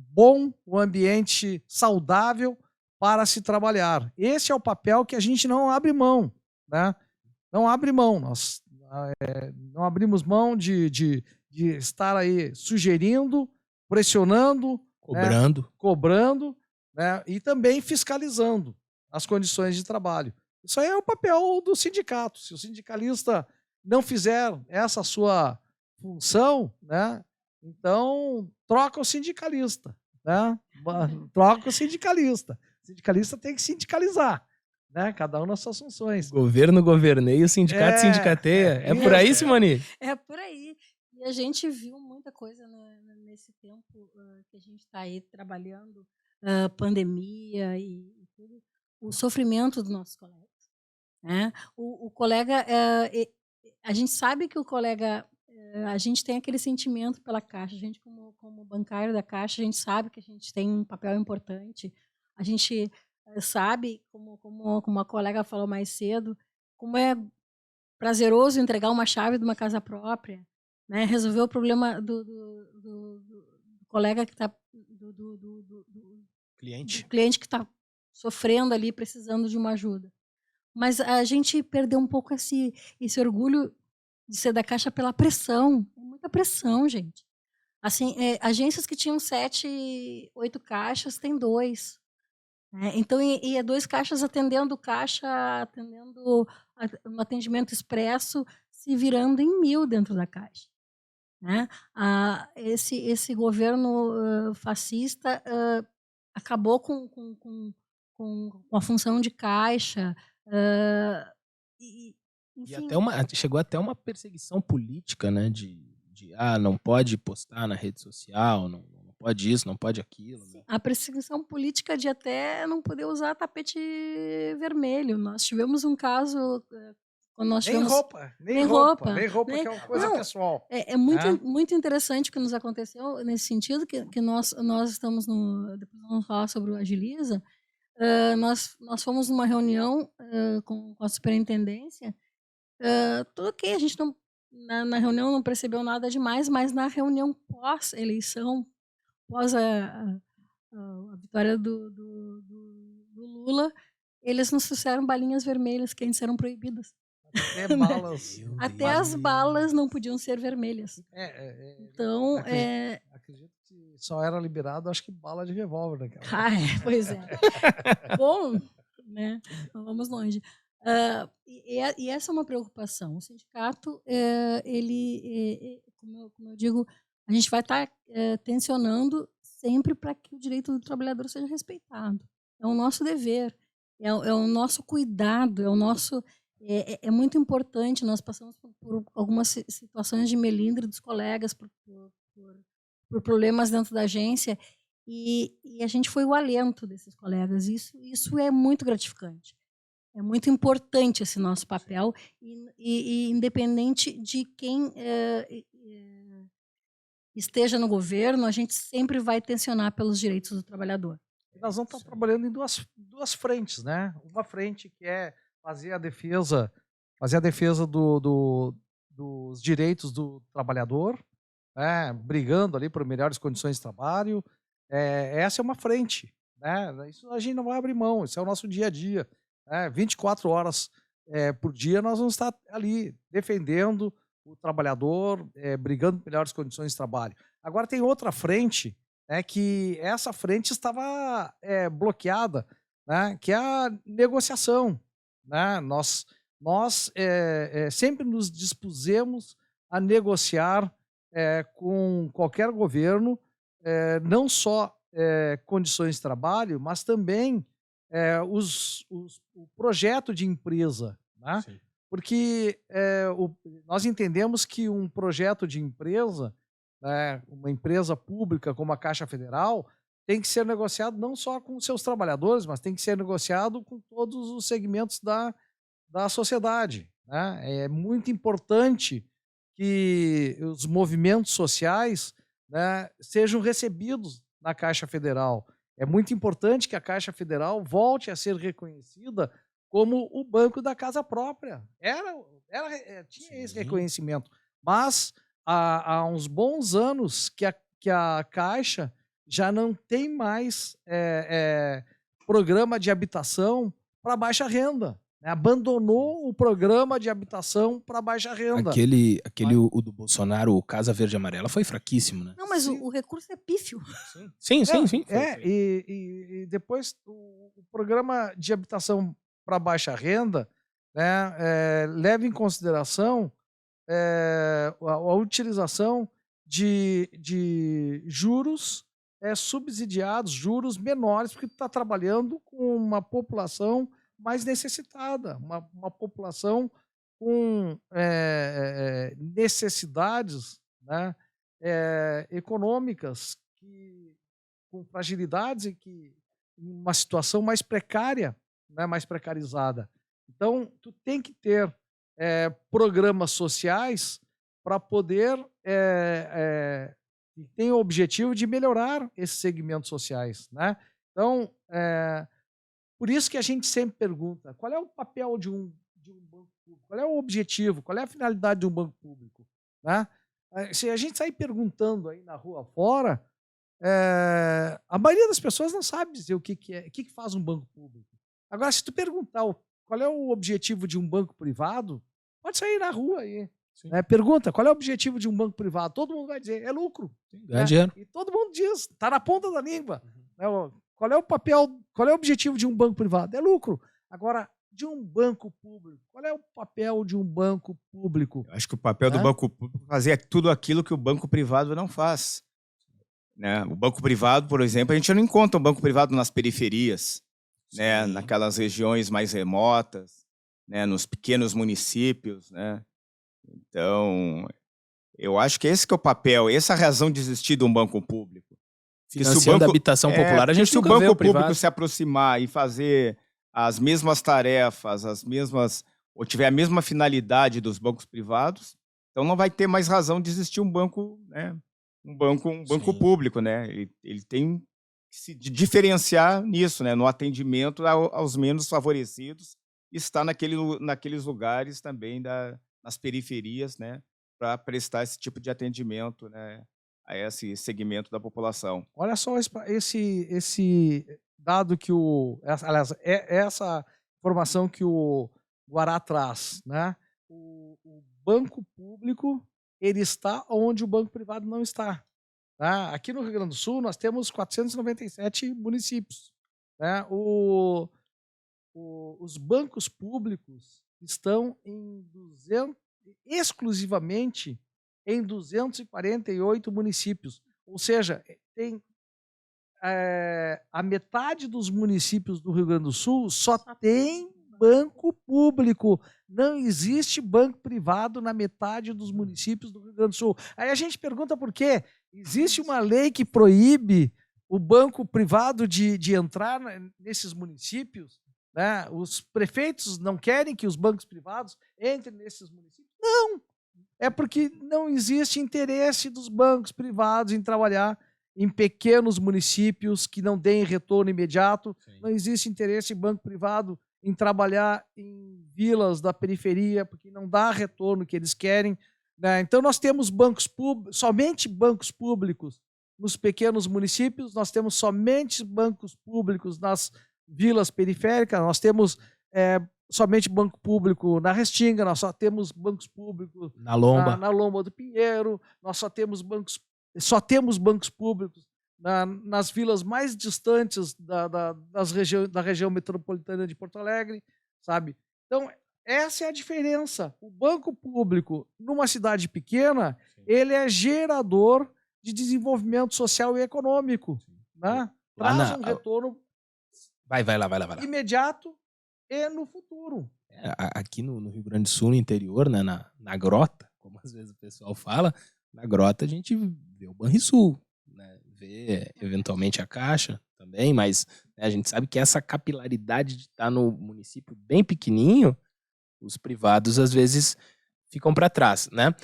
bom, um ambiente saudável para se trabalhar. Esse é o papel que a gente não abre mão. Né? Não abre mão. Nós não abrimos mão de estar aí sugerindo, pressionando, cobrando, né? E também fiscalizando as condições de trabalho. Isso aí é o papel do sindicato. Se o sindicalista não fizer essa sua função, né, então troca o sindicalista. Né? Troca o sindicalista. O sindicalista tem que sindicalizar. Né? Cada um nas suas funções. Governo governeia, sindicato sindicateia. É por aí, Simone? É por aí. E a gente viu muita coisa nesse tempo que a gente está aí trabalhando, pandemia e tudo, o sofrimento dos nossos colegas. Né? O colega, a gente sabe que o colega, a gente tem aquele sentimento pela Caixa, a gente como bancário da Caixa, a gente sabe que a gente tem um papel importante, a gente sabe, como a colega falou mais cedo, como é prazeroso entregar uma chave de uma casa própria, né? Resolver o problema do colega que está do cliente que está sofrendo ali, precisando de uma ajuda. Mas a gente perdeu um pouco esse orgulho de ser da Caixa pela pressão. É muita pressão, gente. Assim, agências que tinham 7, 8 caixas, tem 2. Então, e 2 caixas atendendo caixa, atendendo um atendimento expresso, se virando em 1000 dentro da Caixa. Né? Esse governo fascista acabou com a função de Caixa. Enfim, E chegou até uma perseguição política, né? Não pode postar na rede social, não pode isso, não pode aquilo. Né? A perseguição política de até não poder usar tapete vermelho. Nós tivemos um caso quando nós tivemos... Nem roupa, que é uma coisa pessoal. É muito interessante o que nos aconteceu nesse sentido, que nós estamos depois vamos falar sobre o Agiliza. Nós fomos numa reunião com a superintendência, tudo ok, a gente na reunião não percebeu nada demais, mas na reunião pós-eleição, após a vitória do Lula, eles nos trouxeram balinhas vermelhas que antes eram proibidas. Até balas. Até as balas não podiam ser vermelhas. Então, acredito que só era liberado, acho que bala de revólver naquela. Pois é. Bom, né? Não vamos longe. E essa é uma preocupação. O sindicato, como eu digo, a gente vai estar tensionando sempre para que o direito do trabalhador seja respeitado. É o nosso dever, é o nosso cuidado, é muito importante. Nós passamos por algumas situações de melindre dos colegas, por problemas dentro da agência, e a gente foi o alento desses colegas. Isso é muito gratificante. É muito importante esse nosso papel, e independente de quem esteja no governo, a gente sempre vai tensionar pelos direitos do trabalhador. Nós vamos estar trabalhando em duas frentes, né? Uma frente que é fazer a defesa dos direitos do trabalhador, né? Brigando ali por melhores condições de trabalho. Essa é uma frente, né? Isso a gente não vai abrir mão, isso é o nosso dia a dia, né? 24 horas por dia nós vamos estar ali defendendo o trabalhador, brigando por melhores condições de trabalho. Agora tem outra frente, que essa frente estava bloqueada, né, que é a negociação, né? Nós sempre nos dispusemos a negociar com qualquer governo, não só condições de trabalho, mas também o projeto de empresa, né? Sim. Porque nós entendemos que um projeto de empresa, né, uma empresa pública como a Caixa Federal, tem que ser negociado não só com seus trabalhadores, mas tem que ser negociado com todos os segmentos da sociedade, né? É muito importante que os movimentos sociais, né, sejam recebidos na Caixa Federal. É muito importante que a Caixa Federal volte a ser reconhecida como o banco da casa própria. Tinha esse Sim. reconhecimento, mas há uns bons anos que a Caixa já não tem mais programa de habitação para baixa renda, né? Abandonou o programa de habitação para baixa renda. O do Bolsonaro, o Casa Verde e Amarela, foi fraquíssimo, né? Não, mas o recurso é pífio. Sim. Foi. E depois o programa de habitação para baixa renda, né, leva em consideração a utilização de juros subsidiados, juros menores, porque tu está trabalhando com uma população mais necessitada, uma população com necessidades, né, econômicas, com fragilidades e que uma situação mais precária, né, mais precarizada. Então, tu tem que ter programas sociais para poder que tem o objetivo de melhorar esses segmentos sociais, né? Então, por isso que a gente sempre pergunta, qual é o papel de um banco público? Qual é o objetivo? Qual é a finalidade de um banco público? Né? Se a gente sair perguntando aí na rua fora, a maioria das pessoas não sabe dizer o que faz um banco público. Agora, se tu perguntar qual é o objetivo de um banco privado, pode sair na rua aí. Né? Pergunta, qual é o objetivo de um banco privado? Todo mundo vai dizer, é lucro. Ganhar dinheiro. E todo mundo diz, está na ponta da língua. Né? Qual é o objetivo de um banco privado? É lucro. Agora, de um banco público, qual é o papel de um banco público? Eu acho que o papel do banco público é fazer tudo aquilo que o banco privado não faz. Né? O banco privado, por exemplo, a gente não encontra um banco privado nas periferias, né? Naquelas regiões mais remotas, né? Nos pequenos municípios, né? Então, eu acho que esse que é o papel, essa é a razão de existir de um banco público. Financiando a habitação popular, a gente se o nunca vê banco o privado. público se aproximar e fazer as mesmas tarefas, ou tiver a mesma finalidade dos bancos privados, então não vai ter mais razão de existir um banco, né? Um banco público, né? Ele tem que se diferenciar nisso, né? No atendimento aos menos favorecidos, e está naqueles lugares também nas periferias, né? Para prestar esse tipo de atendimento, né? A esse segmento da população. Olha só esse dado que essa informação que o Guará traz, né? O banco público, ele está onde o banco privado não está. Tá? Aqui no Rio Grande do Sul, nós temos 497 municípios. Né? Os bancos públicos estão exclusivamente em 248 municípios. Ou seja, tem a metade dos municípios do Rio Grande do Sul só tem banco público. Não existe banco privado na metade dos municípios do Rio Grande do Sul. Aí a gente pergunta por quê? Existe uma lei que proíbe o banco privado de entrar nesses municípios? Né? Os prefeitos não querem que os bancos privados entrem nesses municípios? Não! é porque não existe interesse dos bancos privados em trabalhar em pequenos municípios que não deem retorno imediato. Sim. Não existe interesse em banco privado em trabalhar em vilas da periferia, porque não dá retorno que eles querem, né? Então, nós temos somente bancos públicos nos pequenos municípios, nós temos somente bancos públicos nas vilas periféricas, nós temos somente banco público na Restinga, nós só temos bancos públicos Na Lomba. na Lomba do Pinheiro, nós só temos bancos públicos nas vilas mais distantes da região metropolitana de Porto Alegre, sabe? Então, essa é a diferença. O banco público, numa cidade pequena, ele é gerador de desenvolvimento social e econômico, né? Traz um retorno Vai lá. imediato e no futuro. Aqui no Rio Grande do Sul, no interior, né, na Grota, como às vezes o pessoal fala, na Grota a gente vê o Banrisul, né, vê eventualmente a Caixa também, mas né, a gente sabe que essa capilaridade de estar no município bem pequenininho, os privados às vezes ficam para trás, né?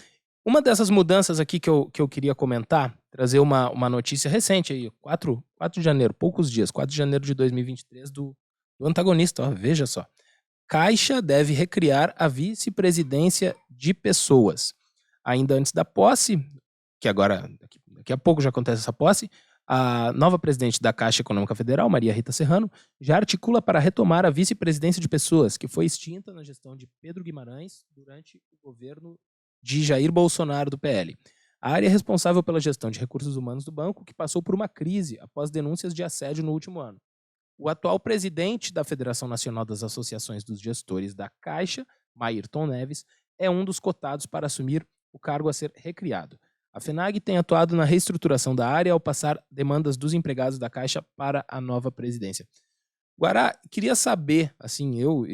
Uma dessas mudanças aqui que eu queria comentar, trazer uma notícia recente aí, 4 de janeiro, poucos dias, 4 de janeiro de 2023, do antagonista, ó, veja só. Caixa deve recriar a vice-presidência de pessoas. Ainda antes da posse, que agora, daqui a pouco já acontece essa posse, a nova presidente da Caixa Econômica Federal, Maria Rita Serrano, já articula para retomar a vice-presidência de pessoas, que foi extinta na gestão de Pedro Guimarães durante o governo de Jair Bolsonaro, do PL. A área é responsável pela gestão de recursos humanos do banco, que passou por uma crise após denúncias de assédio no último ano. O atual presidente da Federação Nacional das Associações dos Gestores da Caixa, Maírton Neves, é um dos cotados para assumir o cargo a ser recriado. A FENAG tem atuado na reestruturação da área ao passar demandas dos empregados da Caixa para a nova presidência. Guará, queria saber, assim, eu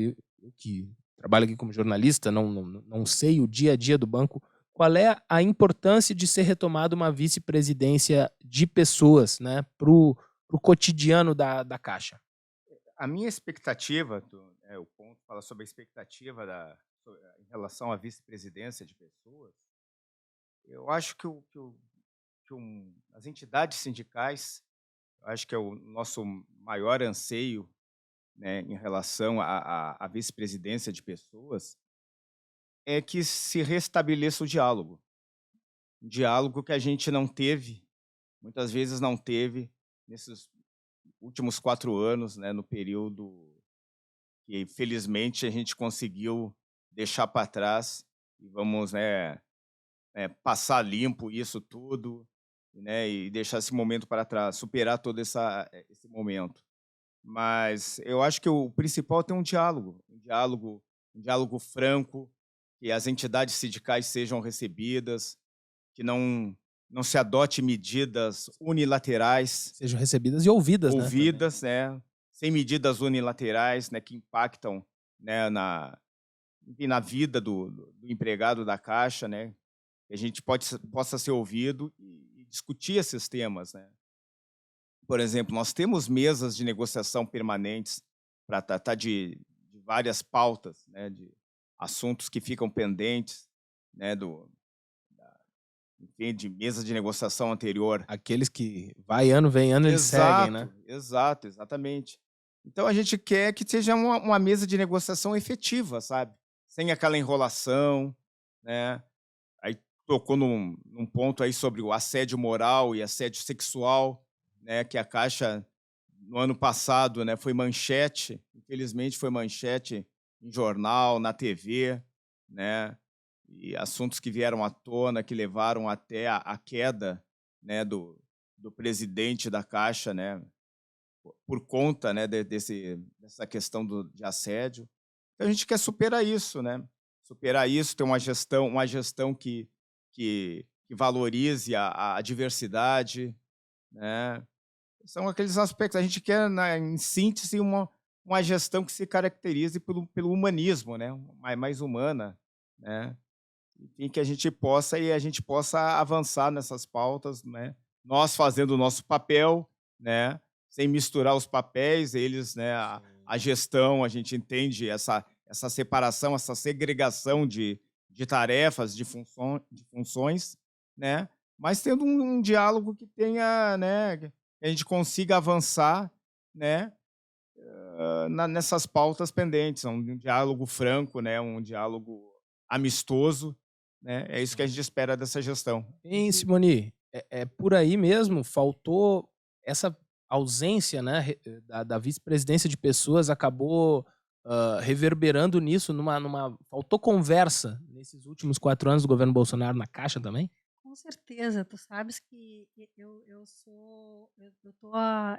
que trabalho aqui como jornalista, não sei o dia a dia do banco, qual é a importância de ser retomada uma vice-presidência de pessoas, né, para o cotidiano da Caixa? A minha expectativa, o ponto fala sobre a expectativa em relação à vice-presidência de pessoas, eu acho que as entidades sindicais, eu acho que é o nosso maior anseio, né, em relação à vice-presidência de pessoas, é que se restabeleça o diálogo. Um diálogo que a gente não teve, muitas vezes não teve, nesses últimos 4 anos, né, no período que, felizmente, a gente conseguiu deixar para trás e vamos, né, passar limpo isso tudo, né, e deixar esse momento para trás, superar todo esse momento. Mas eu acho que o principal é ter um diálogo franco, que as entidades sindicais sejam recebidas, que não se adote medidas unilaterais. Sejam recebidas e ouvidas, né? Sem medidas unilaterais, né, que impactam, né, na vida do empregado da Caixa, né, que a gente possa ser ouvido e discutir esses temas, né. Por exemplo, nós temos mesas de negociação permanentes para tratar de várias pautas, né, de assuntos que ficam pendentes, né, enfim, de mesa de negociação anterior. Aqueles que vai ano, vem ano, eles seguem, né? Exatamente. Então, a gente quer que seja uma mesa de negociação efetiva, sabe? Sem aquela enrolação, né? Aí tocou num ponto aí sobre o assédio moral e assédio sexual, né? Que a Caixa, no ano passado, né, foi manchete, infelizmente foi manchete em jornal, na TV, né? E assuntos que vieram à tona, que levaram até a queda, né, do presidente da Caixa, né, por conta, né, dessa questão de assédio. Então, a gente quer superar isso, né? Superar isso, ter uma gestão que valorize a diversidade, né? São aqueles aspectos. A gente quer, em síntese, uma gestão que se caracterize pelo humanismo, né? Mais humana, né? Enfim, que a gente possa avançar nessas pautas, né? Nós fazendo o nosso papel, né? Sem misturar os papéis, eles, né? A gestão, a gente entende essa separação, essa segregação de de tarefas, de funções, né? Mas tendo um diálogo que tenha, né, que a gente consiga avançar, né, nessas pautas pendentes, um diálogo franco, né, um diálogo amistoso, né? É isso que a gente espera dessa gestão. Hein, Simone, é por aí mesmo, faltou essa ausência, né, da vice-presidência de pessoas, acabou reverberando nisso, faltou conversa nesses últimos 4 anos do governo Bolsonaro na Caixa também? Com certeza, tu sabes que é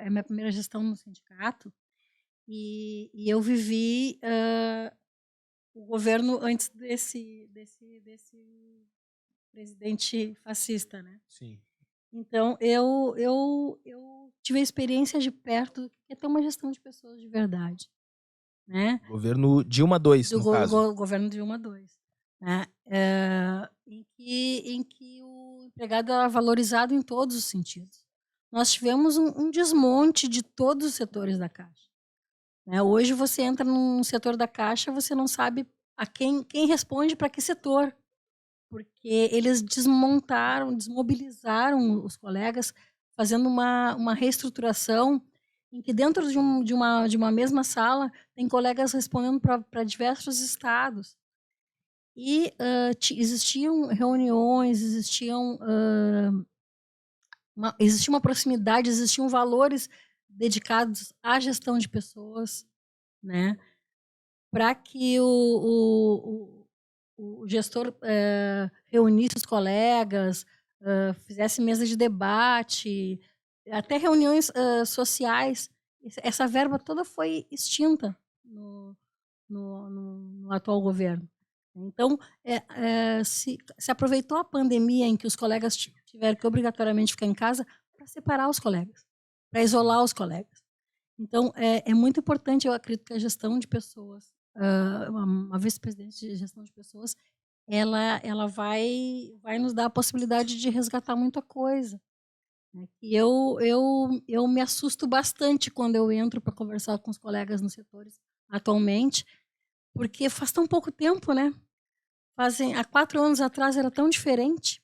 a minha primeira gestão no sindicato e eu vivi o governo antes desse presidente fascista, né? Sim. Então eu tive a experiência de perto do que é ter uma gestão de pessoas de verdade, né? Governo Dilma II, Do no caso. governo Dilma II, né? Em que o empregado era valorizado em todos os sentidos. Nós tivemos um desmonte de todos os setores da Caixa, né? Hoje você entra num setor da Caixa, você não sabe a quem responde para que setor, porque eles desmobilizaram os colegas, fazendo uma reestruturação em que dentro de uma mesma sala tem colegas respondendo para diversos estados. E existiam reuniões, existia uma proximidade, existiam valores dedicados à gestão de pessoas, né? Para que o gestor reunisse os colegas, fizesse mesa de debate, até reuniões sociais. Essa verba toda foi extinta no atual governo. Então, se aproveitou a pandemia em que os colegas tiveram que obrigatoriamente ficar em casa para separar os colegas, para isolar os colegas. Então, é muito importante, eu acredito, que a gestão de pessoas, uma vice-presidente de gestão de pessoas, ela vai nos dar a possibilidade de resgatar muita coisa. E eu me assusto bastante quando eu entro para conversar com os colegas nos setores atualmente, porque faz tão pouco tempo, né? Há 4 anos atrás era tão diferente.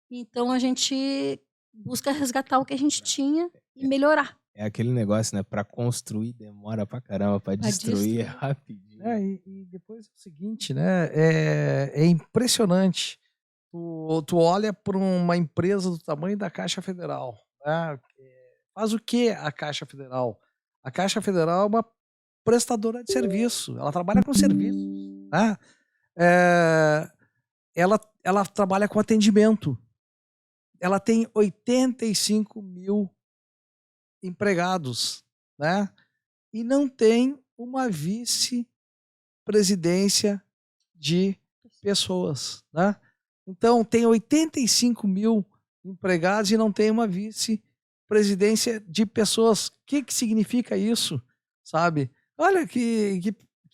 Então a gente busca resgatar o que a gente tinha e melhorar. É aquele negócio, né? Para construir demora pra caramba, para destruir é rapidinho. E depois é o seguinte, né? É impressionante. Tu olha para uma empresa do tamanho da Caixa Federal, né? Faz o que a Caixa Federal? A Caixa Federal é uma prestadora de serviço. Ela trabalha com serviços, né? Ela trabalha com atendimento. Ela tem 85 mil empregados, né? E não tem uma vice-presidência de pessoas, né? Então, tem 85 mil empregados e não tem uma vice-presidência de pessoas. O que significa isso, sabe? Olha que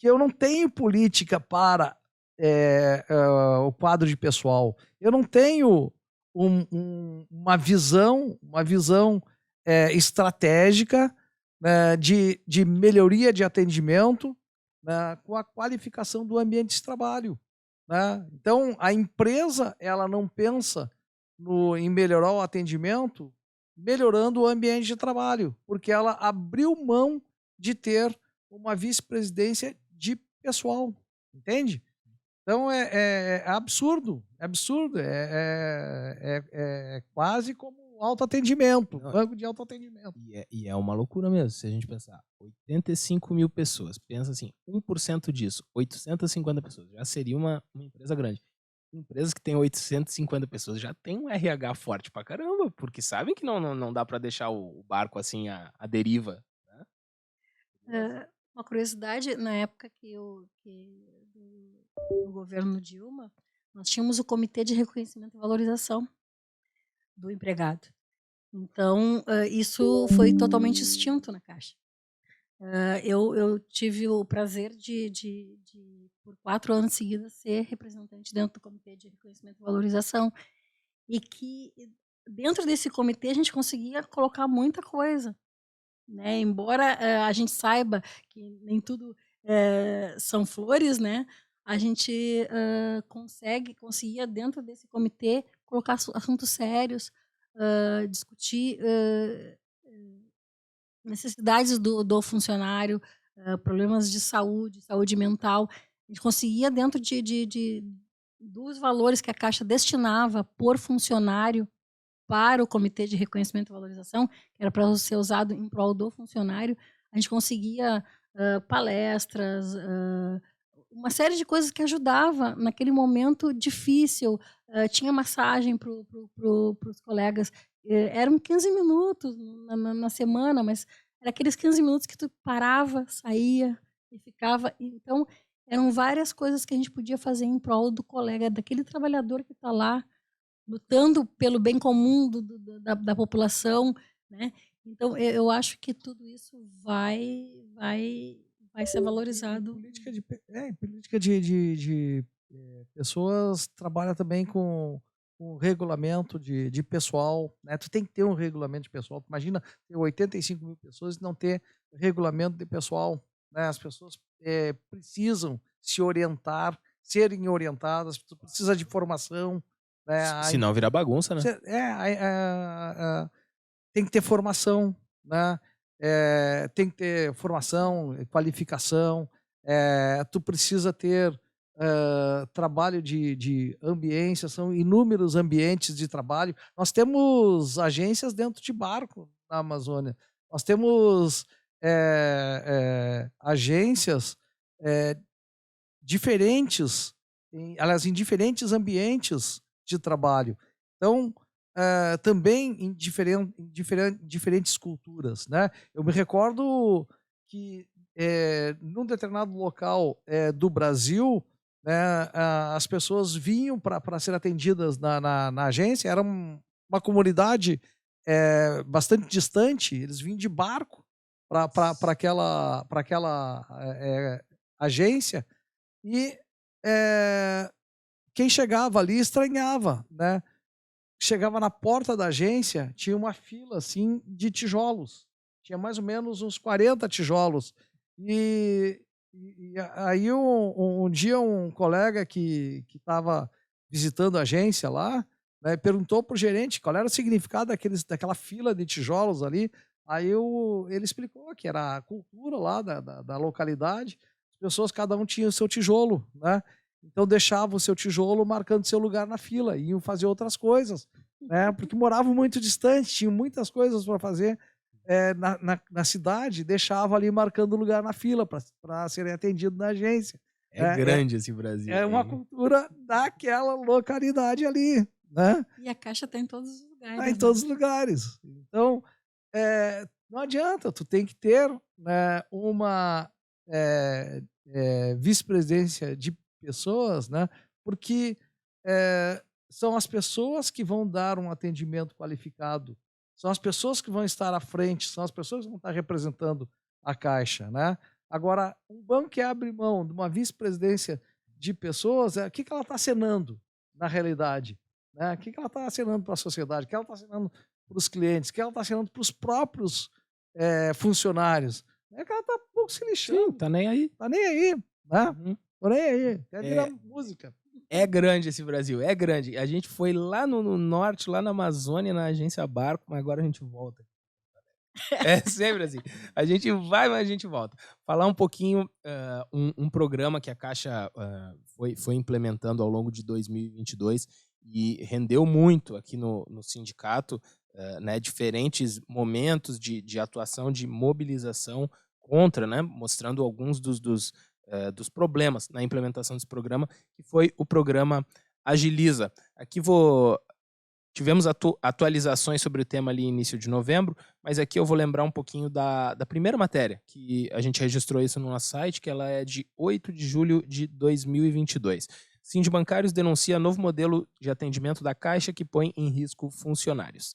eu não tenho política para o quadro de pessoal. Eu não tenho uma visão estratégica, né, de melhoria de atendimento, né, com a qualificação do ambiente de trabalho, né? Então, a empresa ela não pensa em melhorar o atendimento melhorando o ambiente de trabalho, porque ela abriu mão de ter uma vice-presidência de pessoal, entende? Então é absurdo, é quase como autoatendimento, banco de autoatendimento. E é uma loucura mesmo, se a gente pensar, 85 mil pessoas, pensa assim, 1% disso, 850 pessoas, já seria uma empresa grande. Empresas que têm 850 pessoas já tem um RH forte pra caramba, porque sabem que não dá pra deixar o barco assim à deriva, né? Uma curiosidade, na época do governo Dilma, nós tínhamos o Comitê de Reconhecimento e Valorização do empregado. Então, isso foi totalmente extinto na Caixa. Eu tive o prazer de, por 4 anos seguidos, ser representante dentro do Comitê de Reconhecimento e Valorização. E que, dentro desse comitê, a gente conseguia colocar muita coisa, né? Embora a gente saiba que nem tudo são flores, né? a gente conseguia, dentro desse comitê, colocar assuntos sérios, discutir necessidades do funcionário, problemas de saúde mental. A gente conseguia, dentro dos valores que a Caixa destinava por funcionário para o Comitê de Reconhecimento e Valorização, que era para ser usado em prol do funcionário, a gente conseguia palestras, uma série de coisas que ajudava naquele momento difícil. Tinha massagem para os colegas. Eram 15 minutos na semana, mas era aqueles 15 minutos que tu parava, saía e ficava. Então, eram várias coisas que a gente podia fazer em prol do colega, daquele trabalhador que está lá, lutando pelo bem comum da população, né? Então, eu acho que tudo isso vai ser valorizado. Política de pessoas trabalha também com regulamento de pessoal, né? Tu tem que ter um regulamento de pessoal. Tu imagina ter 85 mil pessoas e não ter regulamento de pessoal, né? As pessoas precisam se orientar, serem orientadas, tu precisa de formação, né? Senão vira bagunça, né? Tem que ter formação, né? Tem que ter formação, qualificação, tu precisa ter trabalho de ambiência, são inúmeros ambientes de trabalho. Nós temos agências dentro de barco na Amazônia, nós temos agências diferentes, em diferentes ambientes de trabalho. Então, também em diferentes culturas, né? Eu me recordo que num determinado local do Brasil, né, as pessoas vinham para ser atendidas na agência, era uma comunidade bastante distante, eles vinham de barco para aquela agência e quem chegava ali estranhava, né? Chegava na porta da agência, tinha uma fila assim de tijolos, tinha mais ou menos uns 40 tijolos. E aí um dia um colega que estava visitando a agência lá, né, perguntou para o gerente qual era o significado daquela fila de tijolos ali. Aí ele explicou que era a cultura lá da localidade, as pessoas, cada um tinha o seu tijolo, né? Então deixava o seu tijolo marcando seu lugar na fila, iam fazer outras coisas, né? Porque moravam muito distante, tinham muitas coisas para fazer na cidade, deixava ali marcando o lugar na fila para serem atendidos na agência. Grande esse Brasil. É uma cultura daquela localidade ali, né? E a Caixa está em todos os lugares. Tá em todos os lugares. Então, não adianta, tu tem que ter, né, uma vice-presidência de pessoas, né? Porque são as pessoas que vão dar um atendimento qualificado, são as pessoas que vão estar à frente, são as pessoas que vão estar representando a Caixa, né? Agora, um banco que abre mão de uma vice-presidência de pessoas, o que ela está acenando na realidade? Né? O que ela está acenando para a sociedade? O que ela está acenando para os clientes? O que ela está acenando para os próprios funcionários? É que ela está um pouco se lixando. Sim, tá nem aí. Tá nem aí, né? Uhum. Tô nem aí. Quer virar música. É grande esse Brasil, é grande. A gente foi lá no norte, lá na Amazônia, na agência Barco, mas agora a gente volta. É sempre assim. A gente vai, mas a gente volta. Falar um pouquinho, um programa que a Caixa foi implementando ao longo de 2022 e rendeu muito aqui no sindicato, né, diferentes momentos de atuação, de mobilização contra, né, mostrando alguns dos problemas na implementação desse programa, que foi o programa Agiliza. Aqui tivemos atualizações sobre o tema ali no início de novembro, mas aqui eu vou lembrar um pouquinho da primeira matéria, que a gente registrou isso no nosso site, que ela é de 8 de julho de 2022. Sindibancários denuncia novo modelo de atendimento da Caixa que põe em risco funcionários.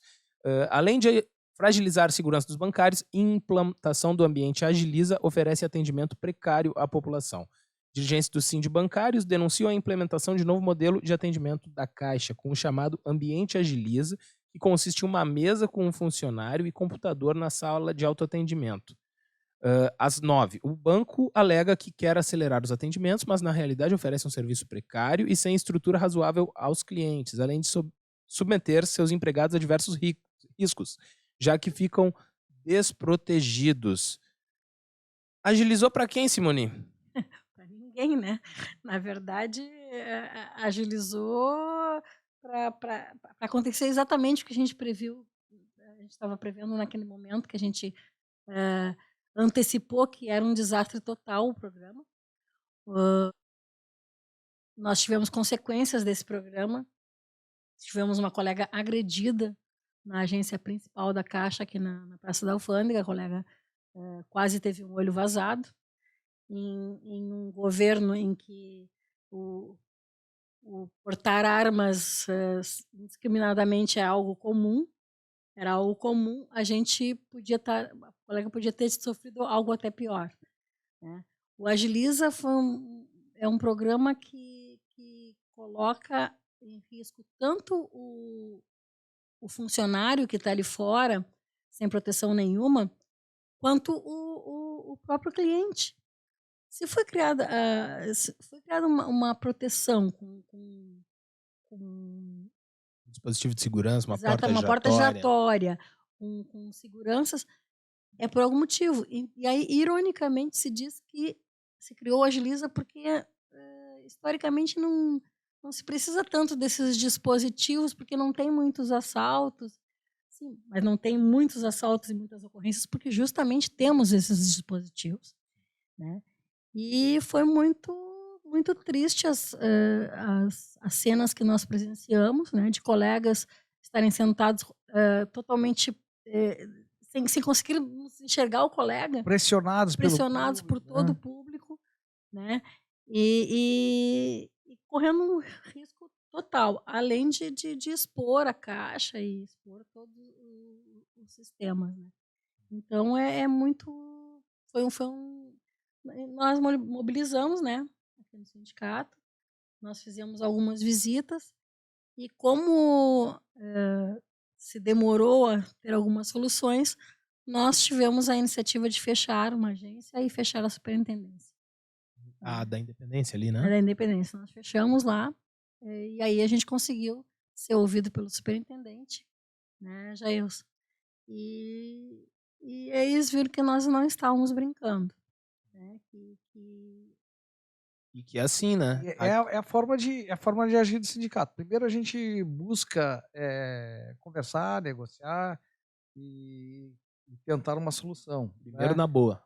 Além de fragilizar a segurança dos bancários, implantação do ambiente Agiliza oferece atendimento precário à população. Dirigentes dos sindibancários denunciam a implementação de novo modelo de atendimento da Caixa, com o chamado Ambiente Agiliza, que consiste em uma mesa com um funcionário e computador na sala de autoatendimento. Às 9, o banco alega que quer acelerar os atendimentos, mas na realidade oferece um serviço precário e sem estrutura razoável aos clientes, além de submeter seus empregados a diversos riscos, já que ficam desprotegidos. Agilizou para quem, Simone? Para ninguém, né? Na verdade, agilizou para acontecer exatamente o que a gente previu. A gente estava prevendo naquele momento que a gente antecipou que era um desastre total o programa. Nós tivemos consequências desse programa. Tivemos uma colega agredida na agência principal da Caixa, aqui na Praça da Alfândega. A colega quase teve um olho vazado. Em um governo em que o portar armas indiscriminadamente é algo comum, era algo comum, a colega podia ter sofrido algo até pior, né? O Agiliza é um programa que coloca em risco tanto o funcionário que está ali fora, sem proteção nenhuma, quanto o próprio cliente. Se foi criada uma proteção com Dispositivo de segurança, uma exato, porta uma porta giratória. giratória, com seguranças, é por algum motivo. E aí, ironicamente, se diz que se criou o Agiliza porque, historicamente, não se precisa tanto desses dispositivos, porque não tem muitos assaltos. Sim, mas não tem muitos assaltos e muitas ocorrências, porque justamente temos esses dispositivos, né? E foi muito triste as cenas que nós presenciamos, né, de colegas estarem sentados totalmente sem conseguir enxergar o colega, Pressionados por todo o público, né, e correndo um risco total, além de expor a Caixa e expor todos os sistemas, né. Então nós mobilizamos, né, aqui no sindicato, nós fizemos algumas visitas e como se demorou a ter algumas soluções, nós tivemos a iniciativa de fechar uma agência e fechar a superintendência. Da Independência ali, Da né? Independência. Nós fechamos lá e aí a gente conseguiu ser ouvido pelo superintendente, né, Jailson. E eles viram que nós não estávamos brincando. Né, E que é assim, né? É a forma de agir do sindicato. Primeiro a gente busca conversar, negociar e tentar uma solução. Primeiro né? na boa.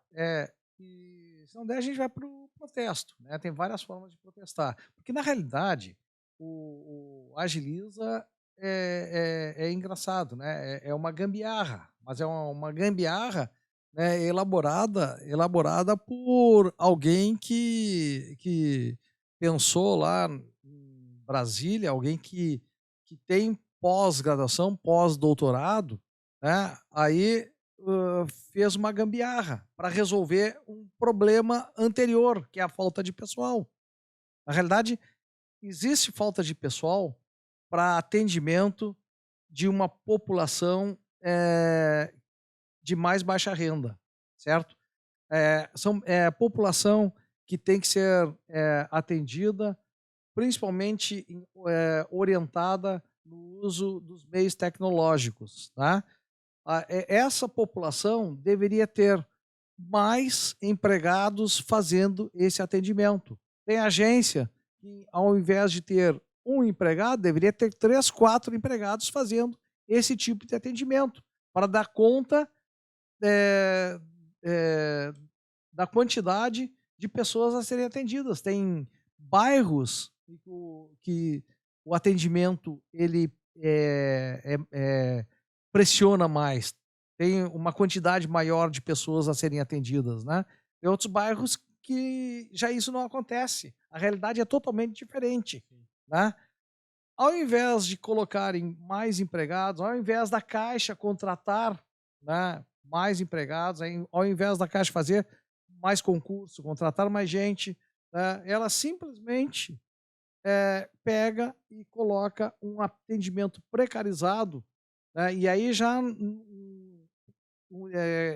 E se não der, a gente vai para o protesto. Né? Tem várias formas de protestar. Porque, na realidade, o Agiliza é engraçado, né? É uma gambiarra, mas é uma gambiarra, né, elaborada por alguém que pensou lá em Brasília, alguém que tem pós-graduação, pós-doutorado, né, aí fez uma gambiarra para resolver um problema anterior, que é a falta de pessoal. Na realidade, existe falta de pessoal para atendimento de uma população de mais baixa renda, certo? São população que tem que ser atendida, principalmente orientada no uso dos meios tecnológicos. Tá? Essa população deveria ter mais empregados fazendo esse atendimento. Tem agência que, ao invés de ter um empregado, deveria ter 3, 4 empregados fazendo esse tipo de atendimento, para dar conta da quantidade de pessoas a serem atendidas. Tem bairros que o atendimento ele pressiona mais, tem uma quantidade maior de pessoas a serem atendidas, né? Tem outros bairros que já isso não acontece. A realidade é totalmente diferente, né? Ao invés de colocarem mais empregados, ao invés da Caixa contratar, né, mais empregados, ao invés da Caixa fazer mais concurso, contratar mais gente, ela simplesmente pega e coloca um atendimento precarizado, né, e aí já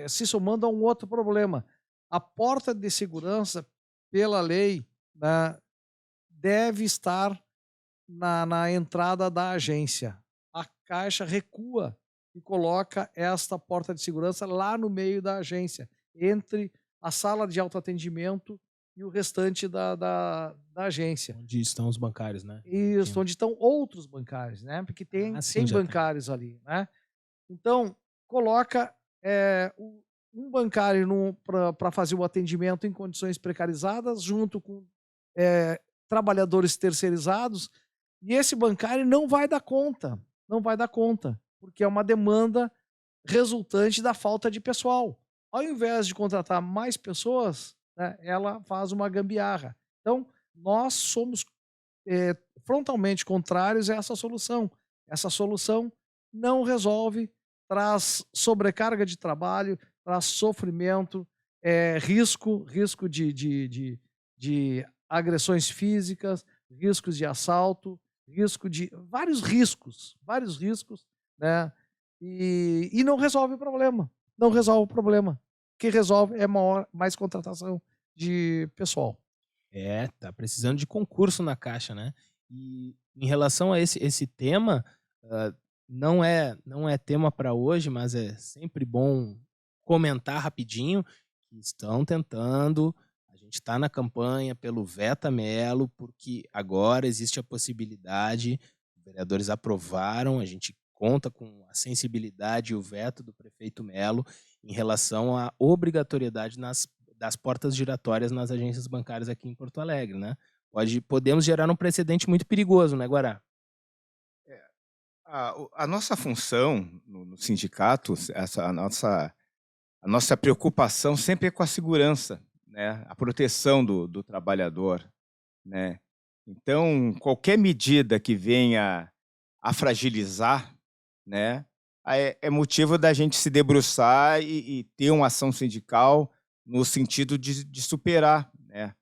se somando a um outro problema. a porta de segurança, pela lei, né, deve estar na entrada da agência. A Caixa recua e coloca esta porta de segurança lá no meio da agência, entre a sala de autoatendimento e o restante da agência. Onde estão os bancários, né? Isso, onde estão outros bancários, né? Porque tem, Ah, sim, tem já tem. bancários ali, né? Então, coloca um bancário para fazer o atendimento em condições precarizadas, junto com trabalhadores terceirizados, e esse bancário não vai dar conta, porque é uma demanda resultante da falta de pessoal. Ao invés de contratar mais pessoas, né, ela faz uma gambiarra. Então, nós somos frontalmente contrários a essa solução. Essa solução não resolve, traz sobrecarga de trabalho, traz sofrimento, risco de agressões físicas, riscos de assalto, vários riscos, né? E não resolve o problema. O que resolve é mais contratação de pessoal. Tá precisando de concurso na Caixa, né? E em relação a esse tema, não é tema para hoje, mas é sempre bom comentar rapidinho que estão tentando. A gente está na campanha pelo Veta Melo, porque agora existe a possibilidade, os vereadores aprovaram, a gente conta com a sensibilidade e o veto do prefeito Melo em relação à obrigatoriedade das portas giratórias nas agências bancárias aqui em Porto Alegre, né? Podemos gerar um precedente muito perigoso, né, Guará? A nossa função no sindicato, a nossa preocupação sempre é com a segurança, né? A proteção do trabalhador, né? Então, qualquer medida que venha a fragilizar, né, é motivo da gente se debruçar e ter uma ação sindical no sentido de superar, né,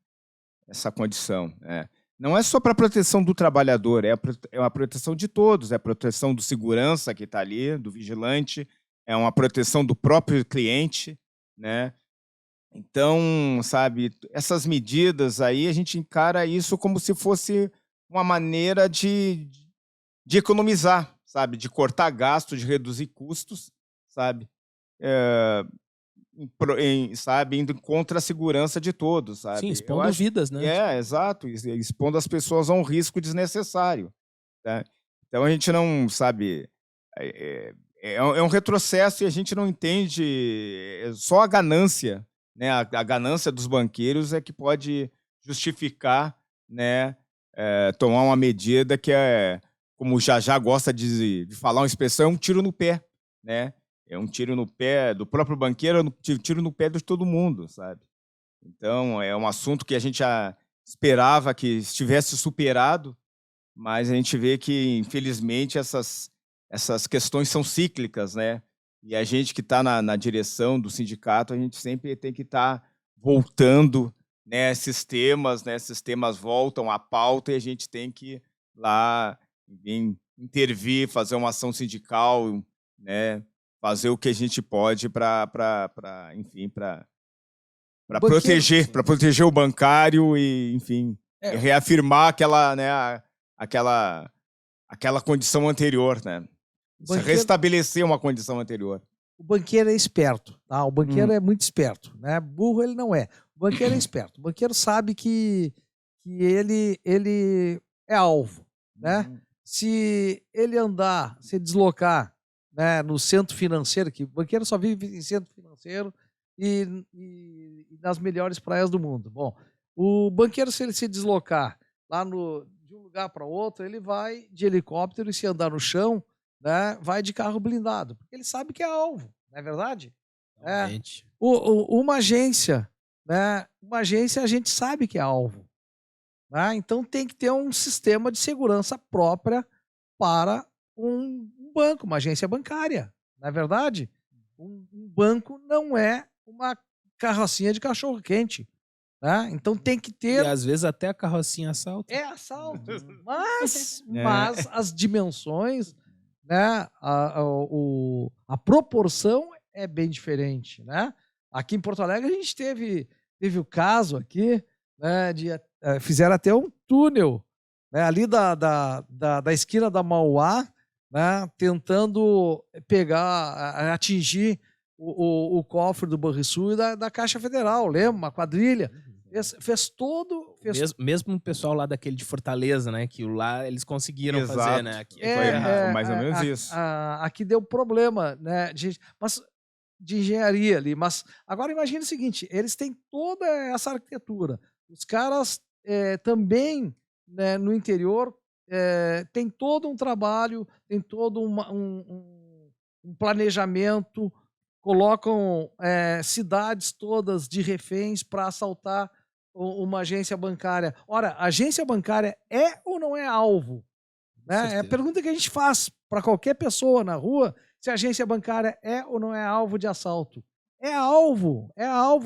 essa condição, né? Não é só para a proteção do trabalhador, é uma proteção de todos, é a proteção do segurança que está ali, do vigilante, é uma proteção do próprio cliente, né? Então, sabe, essas medidas aí, a gente encara isso como se fosse uma maneira de economizar, sabe? De cortar gastos, de reduzir custos, sabe? Sabe? Indo contra a segurança de todos, sabe? Sim, expondo vidas, né? Exato, expondo as pessoas a um risco desnecessário, tá? Então a gente não, sabe, é um retrocesso e a gente não entende, só a ganância, né? A ganância dos banqueiros é que pode justificar, né, tomar uma medida que como o Jajá gosta de falar uma expressão, é um tiro no pé, né? É um tiro no pé do próprio banqueiro, um tiro no pé de todo mundo, sabe? Então, é um assunto que a gente já esperava que estivesse superado, mas a gente vê que, infelizmente, essas questões são cíclicas, né? E a gente que está na direção do sindicato, a gente sempre tem que estar voltando, né, esses temas voltam à pauta e a gente tem que lá intervir, fazer uma ação sindical, né, fazer o que a gente pode para proteger o bancário e, enfim, reafirmar aquela condição anterior, né? Restabelecer uma condição anterior. O banqueiro é esperto, tá? O banqueiro é muito esperto, né? Burro ele não é. O banqueiro é esperto. O banqueiro sabe que ele é alvo, né? Se ele se deslocar, né, no centro financeiro, que o banqueiro só vive em centro financeiro e nas melhores praias do mundo. Bom, o banqueiro, se ele se deslocar lá de um lugar para outro, ele vai de helicóptero e, se andar no chão, né, vai de carro blindado, porque ele sabe que é alvo, não é verdade? Uma agência, né, a gente sabe que é alvo, né? Então tem que ter um sistema de segurança própria para um banco, uma agência bancária, não é verdade? Um banco não é uma carrocinha de cachorro-quente, né? Então tem que ter... E às vezes até a carrocinha assalta. É assalto, mas as dimensões, né? A proporção é bem diferente, né? Aqui em Porto Alegre a gente teve o caso aqui, né, fizeram até um túnel, né, ali da esquina da Mauá, né, tentando atingir o cofre do Banrisul e da Caixa Federal, lembra? Uma quadrilha. Fez todo... Mesmo o pessoal lá daquele de Fortaleza, né? Que lá eles conseguiram Exato. fazer, né? Aqui Foi mais ou menos isso. Aqui deu problema, né? De engenharia ali. Mas agora imagine o seguinte: eles têm toda essa arquitetura. Os caras também, né, no interior, tem todo um trabalho, tem todo um planejamento, colocam cidades todas de reféns para assaltar uma agência bancária. Ora, a agência bancária é ou não é alvo? Né? É a pergunta que a gente faz para qualquer pessoa na rua, se a agência bancária é ou não é alvo de assalto. É alvo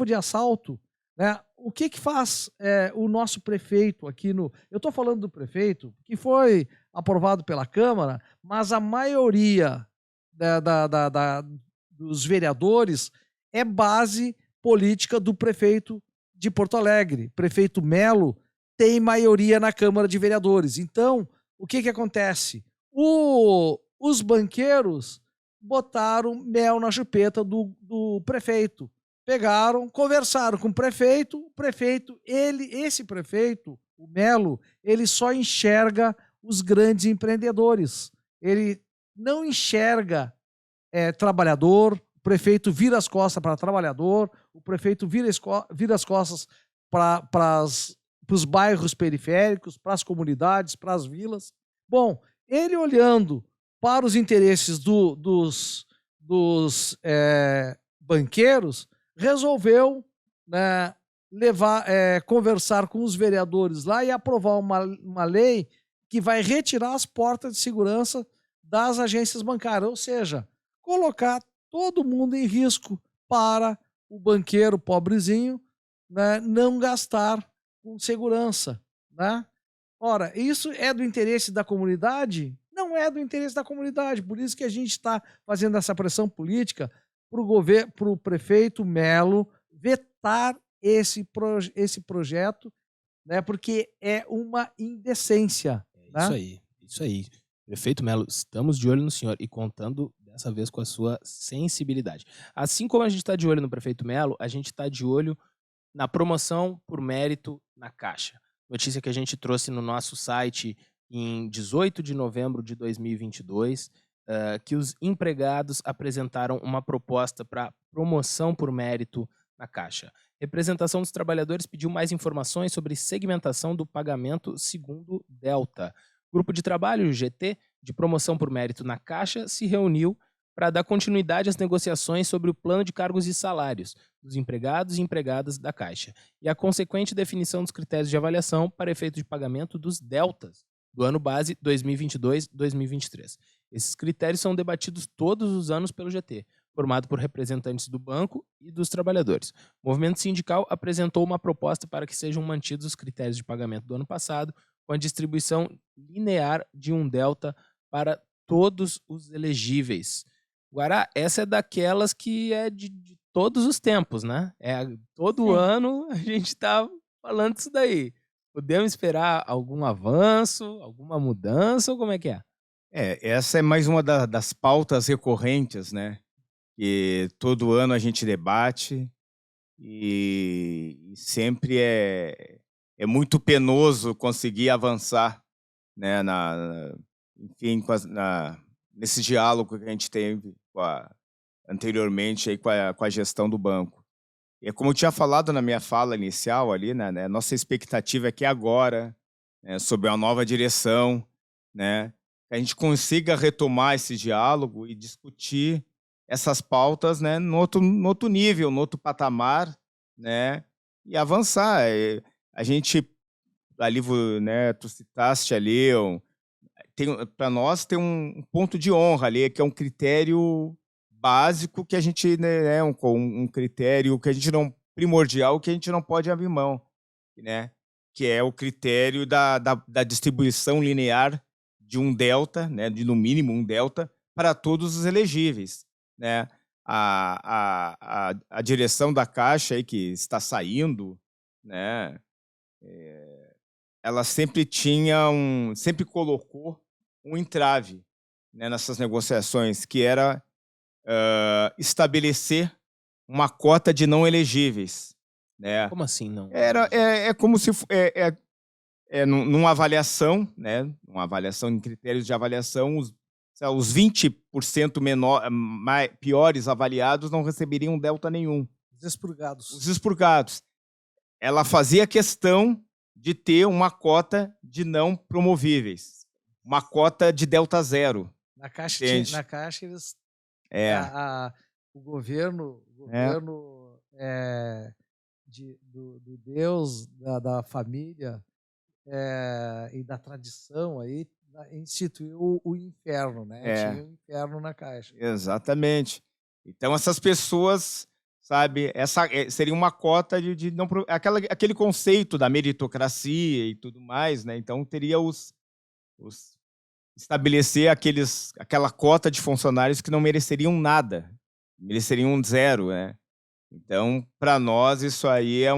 de assalto. Né? O que faz o nosso prefeito aqui no... Eu estou falando do prefeito, que foi aprovado pela Câmara, mas a maioria dos vereadores é base política do prefeito de Porto Alegre. Prefeito Melo tem maioria na Câmara de Vereadores. Então, o que acontece? Os banqueiros botaram mel na chupeta do prefeito. Pegaram, conversaram com o prefeito, esse prefeito, o Melo, ele só enxerga os grandes empreendedores. Ele não enxerga trabalhador, o prefeito vira as costas para trabalhador, o prefeito vira as costas para os bairros periféricos, para as comunidades, para as vilas. Bom, ele olhando para os interesses dos banqueiros, resolveu, né, conversar com os vereadores lá e aprovar uma lei que vai retirar as portas de segurança das agências bancárias, ou seja, colocar todo mundo em risco para o banqueiro pobrezinho, né, não gastar com segurança. Né? Ora, isso é do interesse da comunidade? Não é do interesse da comunidade, por isso que a gente está fazendo essa pressão política para o prefeito Melo vetar esse projeto, né, porque é uma indecência. Né? Isso aí. Prefeito Melo, estamos de olho no senhor e contando dessa vez com a sua sensibilidade. Assim como a gente está de olho no prefeito Melo, a gente está de olho na promoção por mérito na Caixa. Notícia que a gente trouxe no nosso site em 18 de novembro de 2022, que os empregados apresentaram uma proposta para promoção por mérito na Caixa. Representação dos trabalhadores pediu mais informações sobre segmentação do pagamento segundo Delta. Grupo de trabalho, GT, de promoção por mérito na Caixa, se reuniu para dar continuidade às negociações sobre o plano de cargos e salários dos empregados e empregadas da Caixa e a consequente definição dos critérios de avaliação para efeito de pagamento dos deltas do ano base 2022-2023. Esses critérios são debatidos todos os anos pelo GT, formado por representantes do banco e dos trabalhadores. O movimento sindical apresentou uma proposta para que sejam mantidos os critérios de pagamento do ano passado, com a distribuição linear de um delta para todos os elegíveis. Guará, essa é daquelas que é de todos os tempos, né? Todo ano a gente está falando disso daí. Podemos esperar algum avanço, alguma mudança, ou como é que é? Essa é mais uma das pautas recorrentes, né? Que todo ano a gente debate e sempre é muito penoso conseguir avançar, né? Enfim, nesse diálogo que a gente teve anteriormente aí com a gestão do banco. E como eu tinha falado na minha fala inicial ali, né, nossa expectativa é que agora, né, sob uma nova direção, né, a gente consiga retomar esse diálogo e discutir essas pautas, né, no outro nível, no outro patamar, né, e avançar. A gente, ali, né, tu citaste ali, para nós tem um ponto de honra ali, que é um critério básico que a gente, né, um critério que a gente não primordial, que a gente não pode abrir mão, né, que é o critério da distribuição linear de um delta, né, de no mínimo um delta para todos os elegíveis, né. a direção da Caixa aí que está saindo, né, ela sempre sempre colocou um entrave, né, nessas negociações, que era estabelecer uma cota de não elegíveis, né? Como assim, não? É como se numa avaliação, né, numa avaliação em critérios de avaliação, os 20% piores avaliados não receberiam delta nenhum. Os expurgados. Os expurgados. Ela fazia questão de ter uma cota de não promovíveis, uma cota de delta zero. Na Caixa, Entende? na Caixa eles É. o governo do Deus, da família e da tradição aí instituiu o inferno, né? Tinha o inferno na Caixa. Exatamente. Então essas pessoas, sabe, seria uma cota de não aquele conceito da meritocracia e tudo mais, né? Então teria estabelecer aquela cota de funcionários que não mereceriam nada, mereceriam zero, né? Então, para nós, isso aí é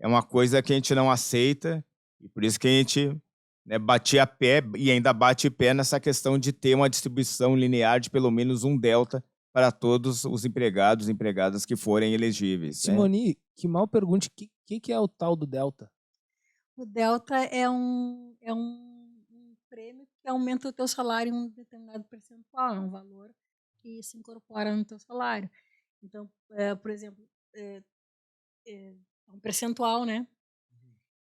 uma coisa que a gente não aceita, e por isso que a gente, né, batia pé e ainda bate pé nessa questão de ter uma distribuição linear de pelo menos um delta para todos os empregados e empregadas que forem elegíveis. Simone, que mal pergunte, o que é o tal do delta? O delta é um prêmio que aumenta o teu salário em um determinado percentual, é um valor que se incorpora no teu salário. Então, por exemplo, é um percentual, né?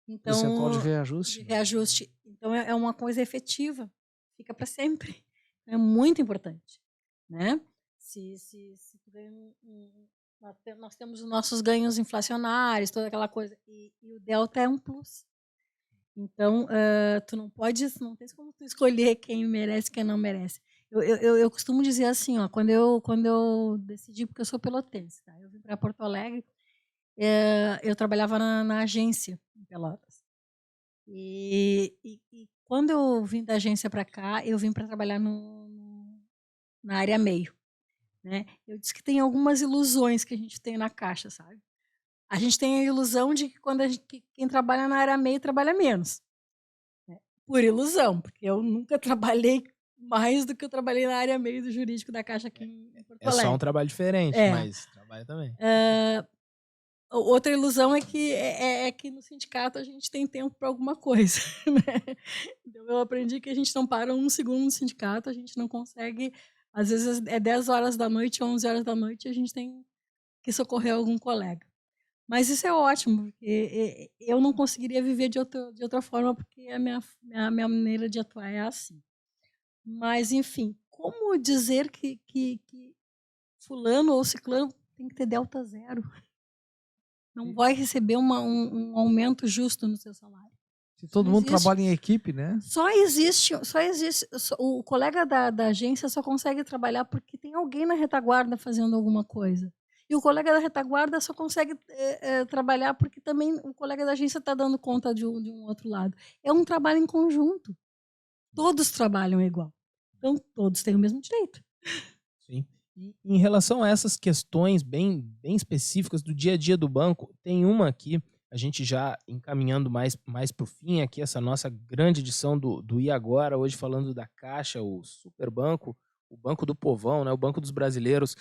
Então, percentual de reajuste. De reajuste. Então, é uma coisa efetiva, fica para sempre. É muito importante, né? Se tu ganha nós temos os nossos ganhos inflacionários, toda aquela coisa, e o delta é um plus. Então, tu não tem como tu escolher quem merece e quem não merece. Eu costumo dizer assim, ó, quando eu decidi, porque eu sou pelotense, tá? Eu vim para Porto Alegre, eu trabalhava na agência em Pelotas. E quando eu vim da agência para cá, eu vim para trabalhar na área meio, né? Eu disse que tem algumas ilusões que a gente tem na Caixa, sabe? A gente tem a ilusão de que quem trabalha na área meio trabalha menos. Né? Por ilusão, porque eu nunca trabalhei mais do que eu trabalhei na área meio do jurídico da Caixa aqui em Porto Alegre. É só um trabalho diferente, mas trabalha também. Outra ilusão é que no sindicato a gente tem tempo para alguma coisa. Né? Então eu aprendi que a gente não para um segundo no sindicato, a gente não consegue, às vezes é 10 horas da noite, 11 horas da noite, e a gente tem que socorrer algum colega. Mas isso é ótimo, porque eu não conseguiria viver de outra forma, porque a minha maneira de atuar é assim. Mas, enfim, como dizer que fulano ou ciclano tem que ter delta zero? Não vai receber um aumento justo no seu salário. Se todo mundo trabalha em equipe, né? Só existe o colega da agência só consegue trabalhar porque tem alguém na retaguarda fazendo alguma coisa. E o colega da retaguarda só consegue trabalhar porque também o colega da agência está dando conta de um outro lado. É um trabalho em conjunto. Todos trabalham igual. Então, todos têm o mesmo direito. Sim. E em relação a essas questões bem específicas do dia a dia do banco, tem uma aqui, a gente já encaminhando mais para o fim aqui, essa nossa grande edição do E Agora, hoje falando da Caixa, o super banco, o Banco do Povão, né, o Banco dos Brasileiros,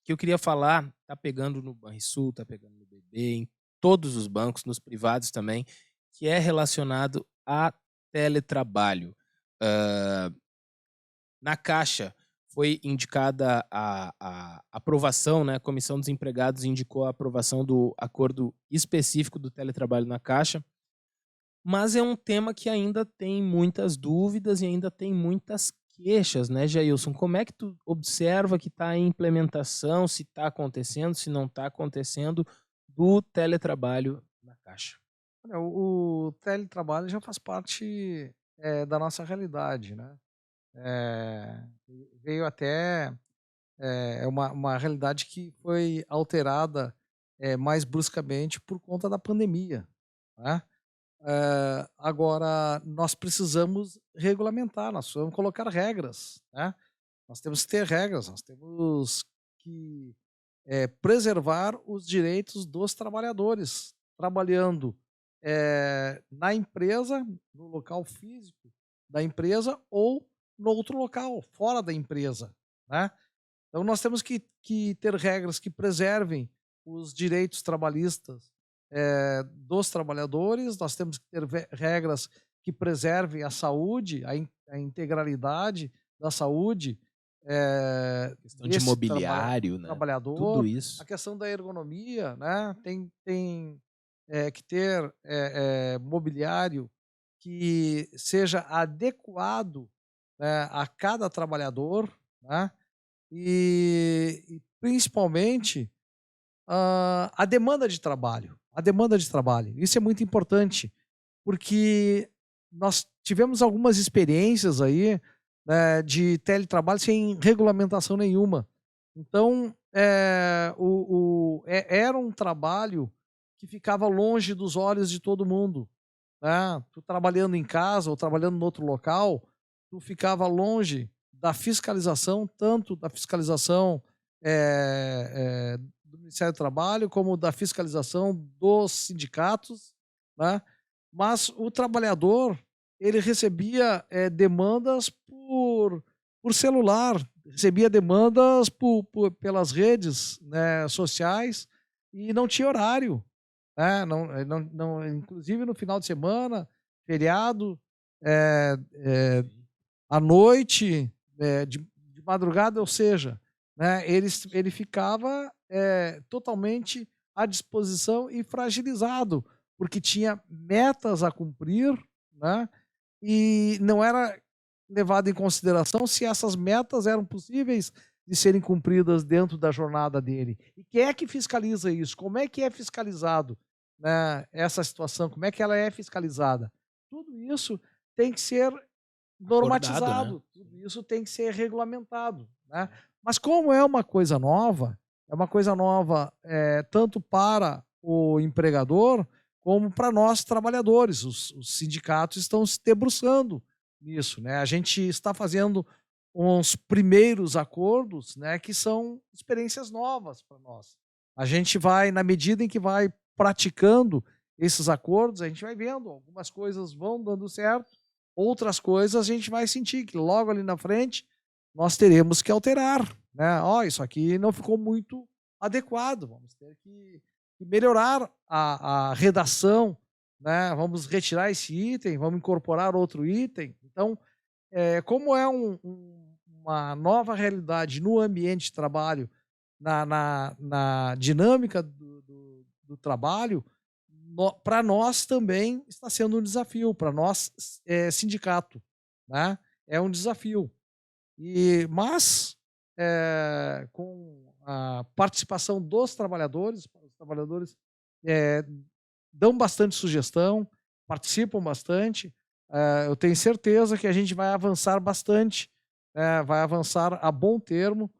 que eu queria falar, tá pegando no Banrisul, tá pegando no BB, em todos os bancos, nos privados também, que é relacionado a teletrabalho. Na Caixa foi indicada a aprovação, né? A Comissão dos Empregados indicou a aprovação do acordo específico do teletrabalho na Caixa, mas é um tema que ainda tem muitas dúvidas e ainda tem muitas queixas, né, Jailson? Como é que tu observa que está em implementação, se está acontecendo, se não está acontecendo, do teletrabalho na Caixa? Olha, o teletrabalho já faz parte da nossa realidade, né? Veio até uma realidade que foi alterada mais bruscamente por conta da pandemia, né? Agora, nós precisamos regulamentar, nós precisamos colocar regras, né? Nós temos que ter regras, nós temos que preservar os direitos dos trabalhadores, trabalhando na empresa, no local físico da empresa ou no outro local, fora da empresa, né? Então nós temos que ter regras que preservem os direitos trabalhistas dos trabalhadores, nós temos que ter regras que preservem a saúde, a integralidade da saúde Questão de mobiliário, né? trabalhador, Tudo isso. a questão da ergonomia, né? Tem que ter mobiliário que seja adequado, né, a cada trabalhador, né? E principalmente a demanda de trabalho. A demanda de trabalho. Isso é muito importante, porque nós tivemos algumas experiências aí, né, de teletrabalho sem regulamentação nenhuma. Então, era um trabalho que ficava longe dos olhos de todo mundo, né? Tu trabalhando em casa ou trabalhando em outro local, tu ficava longe da fiscalização, tanto da fiscalização do Ministério do Trabalho, como da fiscalização dos sindicatos, né? Mas o trabalhador, ele recebia demandas por celular, recebia demandas pelas redes, né, sociais, e não tinha horário, né? Inclusive no final de semana, feriado, à noite, de madrugada, ou seja, né, ele ficava totalmente à disposição e fragilizado, porque tinha metas a cumprir, né, e não era levado em consideração se essas metas eram possíveis de serem cumpridas dentro da jornada dele. E quem é que fiscaliza isso? Como é que é fiscalizado, né, essa situação? Como é que ela é fiscalizada? Tudo isso tem que ser normatizado, Acordado, né? tudo isso tem que ser regulamentado, né? Mas como é uma coisa nova tanto para o empregador como para nós trabalhadores. Os sindicatos estão se debruçando nisso, né? A gente está fazendo uns primeiros acordos, né, que são experiências novas para nós. A gente vai, na medida em que vai praticando esses acordos, a gente vai vendo, algumas coisas vão dando certo, outras coisas a gente vai sentir que logo ali na frente nós teremos que alterar, né? Isso aqui não ficou muito adequado, vamos ter que melhorar a redação, né? Vamos retirar esse item, vamos incorporar outro item. Então, como é uma nova realidade no ambiente de trabalho, na dinâmica do trabalho, para nós também está sendo um desafio, para nós, sindicato, né? É um desafio. Mas, com a participação dos trabalhadores, os trabalhadores dão bastante sugestão, participam bastante. Eu tenho certeza que a gente vai avançar bastante, vai avançar a bom termo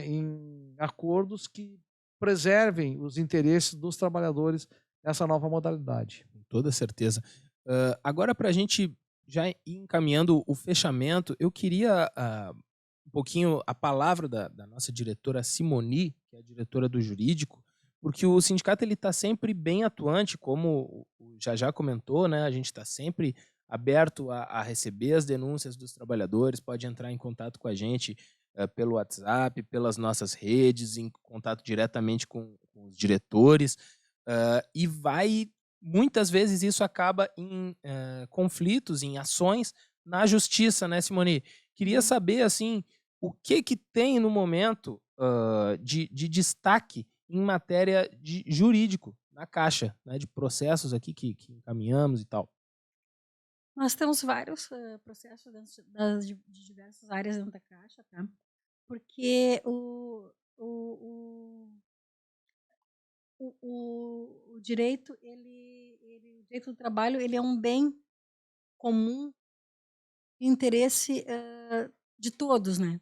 em acordos que preservem os interesses dos trabalhadores nessa nova modalidade. Com toda certeza. Agora, para a gente já ir encaminhando o fechamento, eu queria um pouquinho a palavra da nossa diretora Simoni, que é a diretora do jurídico, porque o sindicato está sempre bem atuante, como o já comentou, né? A gente está sempre aberto a receber as denúncias dos trabalhadores, pode entrar em contato com a gente pelo WhatsApp, pelas nossas redes, em contato diretamente com os diretores, e muitas vezes isso acaba em conflitos, em ações na justiça, né, Simoni? Queria saber, assim, o que tem no momento de destaque em matéria de jurídico na Caixa, né, de processos aqui que encaminhamos e tal. Nós temos vários processos de diversas áreas dentro da Caixa, tá? Porque o direito, o direito do trabalho, ele é um bem comum, de interesse de todos, né?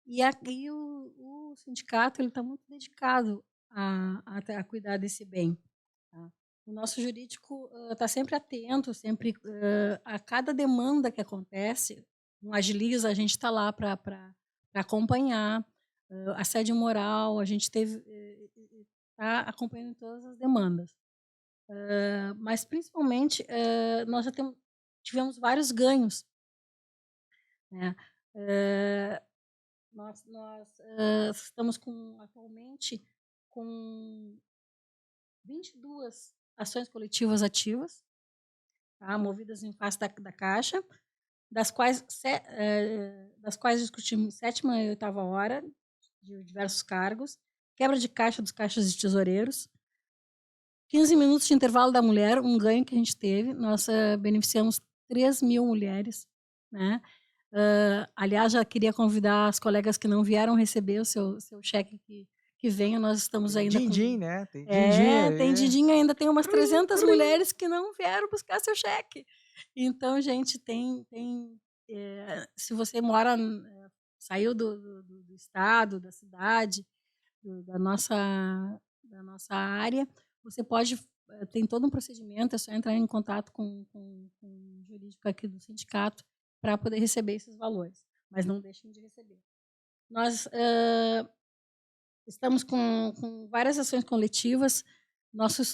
E aqui o sindicato, ele está muito dedicado a cuidar desse bem, tá? O nosso jurídico está sempre atento, a cada demanda que acontece. No Agiliza, a gente está lá para para acompanhar assédio moral, a gente está acompanhando todas as demandas. Mas, principalmente, nós já tivemos vários ganhos, né? Nós estamos atualmente com 22 ações coletivas ativas, tá? Movidas em face da Caixa, das quais discutimos 7ª e 8ª hora, de diversos cargos, quebra de caixa dos caixas de tesoureiros, 15 minutos de intervalo da mulher, um ganho que a gente teve. Nós beneficiamos 3.000 mulheres, né? Aliás, já queria convidar as colegas que não vieram receber o seu cheque que venham. Nós estamos ainda Din-din, né? Tem tem din-din ainda. Tem umas 300 mulheres que não vieram buscar seu cheque. Então, gente, se você saiu do estado, da cidade, da nossa área, você pode, tem todo um procedimento, é só entrar em contato com o jurídico aqui do sindicato para poder receber esses valores, mas não deixem de receber. Nós estamos com várias ações coletivas.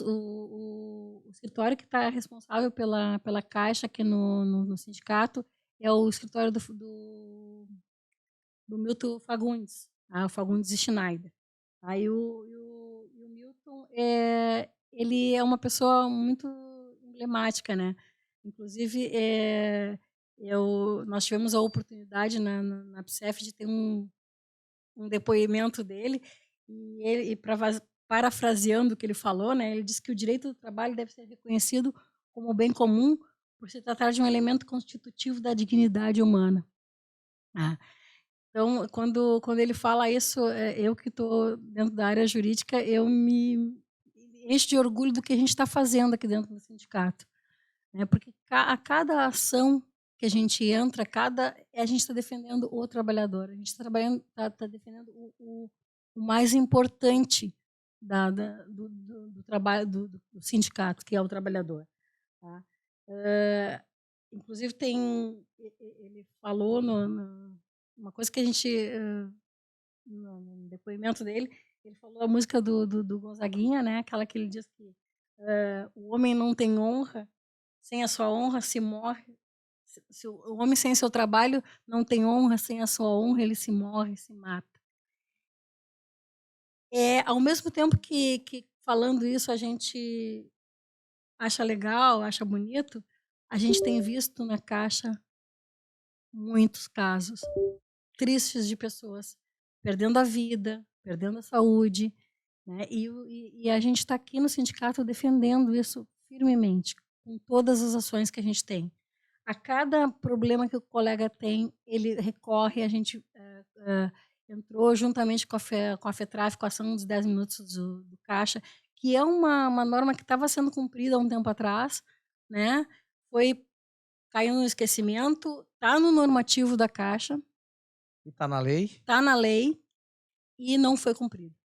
O escritório que está responsável pela Caixa aqui no sindicato é o escritório do Milton Fagundes, o Fagundes e Schneider. Aí o Milton ele é uma pessoa muito emblemática, né? Inclusive, nós tivemos a oportunidade na PSEF de ter um depoimento dele, e parafraseando o que ele falou, né? Ele disse que o direito do trabalho deve ser reconhecido como bem comum por se tratar de um elemento constitutivo da dignidade humana. Então, quando ele fala isso, eu que estou dentro da área jurídica, eu me encho de orgulho do que a gente está fazendo aqui dentro do sindicato, né? Porque a cada ação que a gente entra, a gente está defendendo o trabalhador, a gente está defendendo o mais importante do trabalho do sindicato, que é o trabalhador, tá? Inclusive, ele falou uma coisa que a gente, no depoimento dele, ele falou a música do Gonzaguinha, né? Aquela que ele diz que o homem não tem honra, sem a sua honra se morre. Se o homem sem seu trabalho não tem honra, sem a sua honra ele se morre, se mata. Ao mesmo tempo que falando isso a gente acha legal, acha bonito, a gente tem visto na Caixa muitos casos tristes de pessoas perdendo a vida, perdendo a saúde, né? E a gente está aqui no sindicato defendendo isso firmemente, com todas as ações que a gente tem. A cada problema que o colega tem, ele recorre, a gente entrou juntamente com a FETRAF, com a ação dos 10 minutos do Caixa, que é uma norma que estava sendo cumprida há um tempo atrás, né? Caiu no esquecimento, está no normativo da Caixa. Está na lei? Está na lei e não foi cumprido.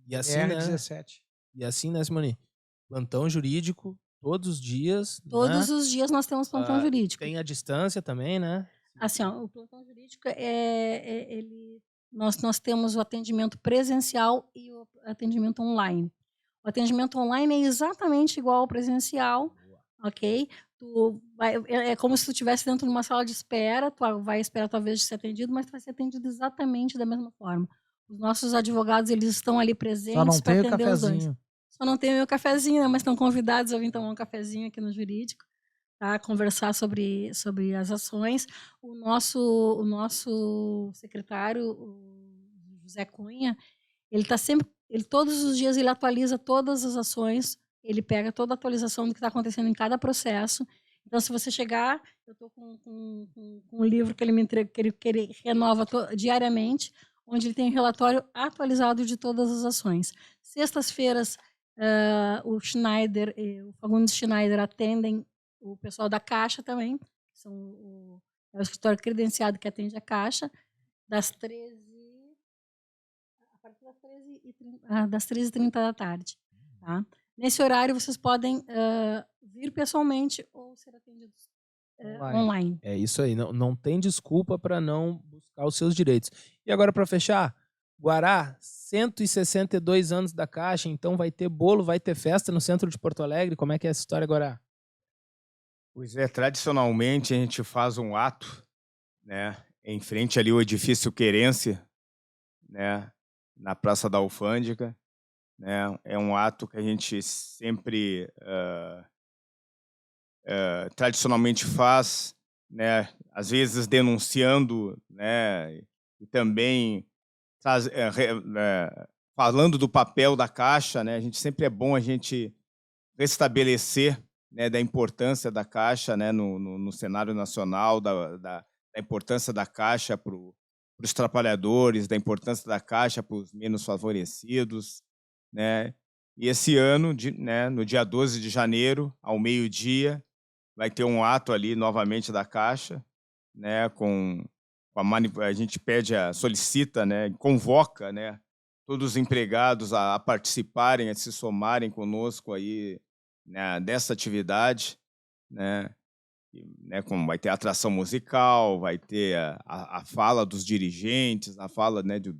E assim, né? 17. E assim, né, Simone? Plantão jurídico, todos os dias. Todos os dias nós temos plantão jurídico. Tem a distância também, né? Assim, o plantão jurídico nós temos o atendimento presencial e o atendimento online. O atendimento online é exatamente igual ao presencial, ok? É como se tu estivesse dentro de uma sala de espera, tu vai esperar a tua vez de ser atendido, mas tu vai ser atendido exatamente da mesma forma. Os nossos advogados, eles estão ali presentes para atender os dois. Só não tem o meu cafezinho, né? Mas estão convidados a vir tomar um cafezinho aqui no jurídico, tá? Conversar sobre as ações. O nosso secretário, o José Cunha, ele está sempre, todos os dias ele atualiza todas as ações, ele pega toda a atualização do que está acontecendo em cada processo. Então, se você chegar, eu estou com um livro que ele me entrega, que ele renova diariamente, onde ele tem um relatório atualizado de todas as ações. Sextas-feiras, o Schneider e o Fagundes Schneider atendem o pessoal da Caixa também, que é o escritório credenciado que atende a Caixa, das 13h30 da tarde. Tá? Nesse horário, vocês podem vir pessoalmente ou ser atendidos online. É isso aí, não tem desculpa para não buscar os seus direitos. E agora, para fechar, Guará, 162 anos da Caixa, então vai ter bolo, vai ter festa no centro de Porto Alegre. Como é que é essa história, Guará? Pois é, tradicionalmente a gente faz um ato, né, em frente ali ao edifício Querência, né, na Praça da Alfândega, né, é um ato que a gente sempre tradicionalmente faz, né, às vezes denunciando, né, e também falando do papel da Caixa, né, a gente sempre é bom a gente restabelecer, né, da importância da Caixa, né, no cenário nacional, da importância da Caixa para os trabalhadores, da importância da Caixa para os menos favorecidos, né? E esse ano, né, no dia 12 de janeiro, ao meio-dia, vai ter um ato ali novamente da Caixa, né, a gente solicita, né, convoca, né, todos os empregados a participarem, a se somarem conosco aí, né, dessa atividade, né, como vai ter atração musical, vai ter a fala dos dirigentes, a fala, né, de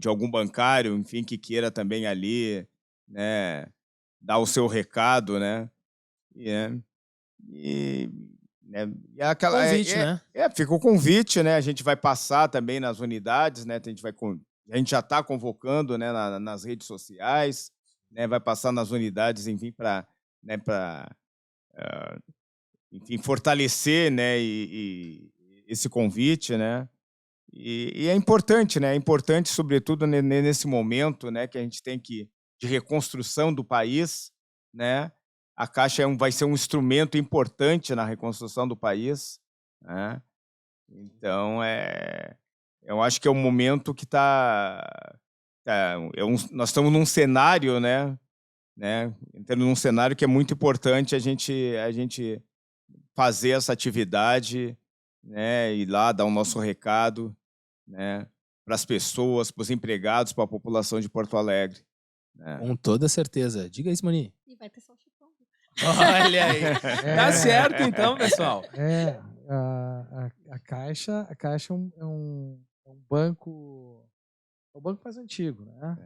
algum bancário, enfim, que queira também ali, né, dar o seu recado, né, e aquela convite, né? Fica o convite, né? A gente vai passar também nas unidades, né? A gente já está convocando, né, nas redes sociais, né? Vai passar nas unidades, enfim, para, né, enfim, fortalecer, né, e esse convite, né? E é importante, né? É importante, sobretudo nesse momento, né, que a gente tem de reconstrução do país, né? A Caixa vai ser um instrumento importante na reconstrução do país, né? Então, eu acho que é um momento que nós estamos num cenário, né? Entrando num cenário que é muito importante a gente fazer essa atividade, né? Ir lá dar o nosso recado, né? Para as pessoas, para os empregados, para a população de Porto Alegre. Né? Com toda certeza. Diga isso, Moni. E vai ter salchipão. Olha aí. Tá certo, então, pessoal. A Caixa é um banco, é o banco mais antigo, né?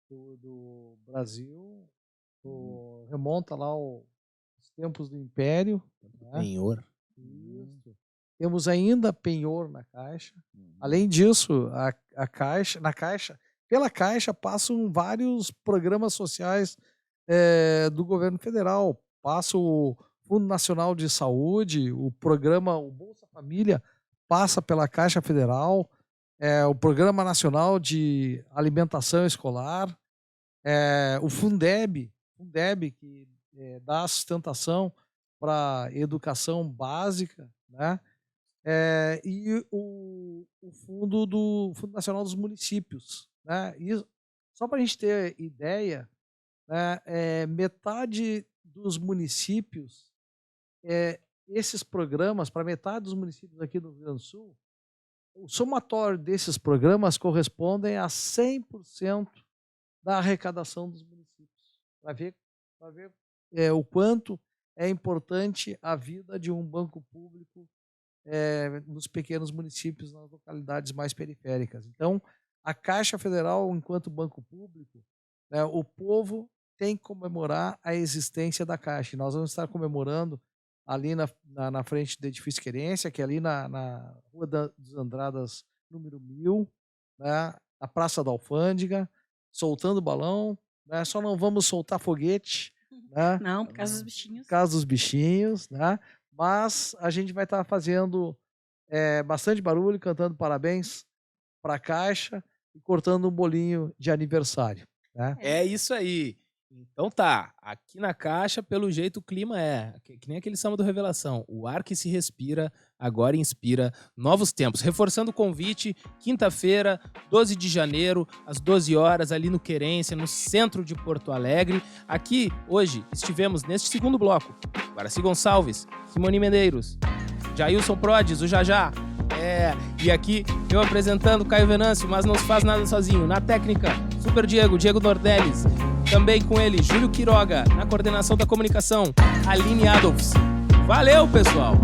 Do Brasil, remonta lá os tempos do Império. Né? Penhor. Isso. Temos ainda penhor na Caixa. Além disso, pela Caixa passam vários programas sociais do governo federal. Passa o Fundo Nacional de Saúde, o Bolsa Família passa pela Caixa Federal, o Programa Nacional de Alimentação Escolar, o Fundeb, que dá sustentação para educação básica, né? E o Fundo Nacional dos Municípios, né? E só para a gente ter ideia, né, metade dos municípios, esses programas, para metade dos municípios aqui do Rio Grande do Sul, o somatório desses programas correspondem a 100% da arrecadação dos municípios. Para ver o quanto é importante a vida de um banco público nos pequenos municípios, nas localidades mais periféricas. Então, a Caixa Federal, enquanto banco público, né, o povo tem que comemorar a existência da Caixa. E nós vamos estar comemorando ali na frente do edifício Querência, que é ali na Rua dos Andradas, número 1000, né, na Praça da Alfândega, soltando balão, né, só não vamos soltar foguete, né, Não, por causa dos bichinhos. por causa dos bichinhos, né, mas a gente vai estar fazendo bastante barulho, cantando parabéns para a Caixa e cortando um bolinho de aniversário. Né? É isso aí. Então tá, aqui na Caixa, pelo jeito, o clima que nem aquele samba do Revelação. O ar que se respira, agora inspira novos tempos. Reforçando o convite, quinta-feira, 12 de janeiro, às 12 horas, ali no Querência, no centro de Porto Alegre. Aqui, hoje, estivemos neste segundo bloco. Guaraci Gonçalves, Simone Medeiros, Jailson Prodes, o Jajá. E aqui eu apresentando Caio Venâncio, mas não se faz nada sozinho. Na técnica, Super Diego Nordelis. Também com ele, Júlio Quiroga. Na coordenação da comunicação, Aline Adolfs. Valeu, pessoal!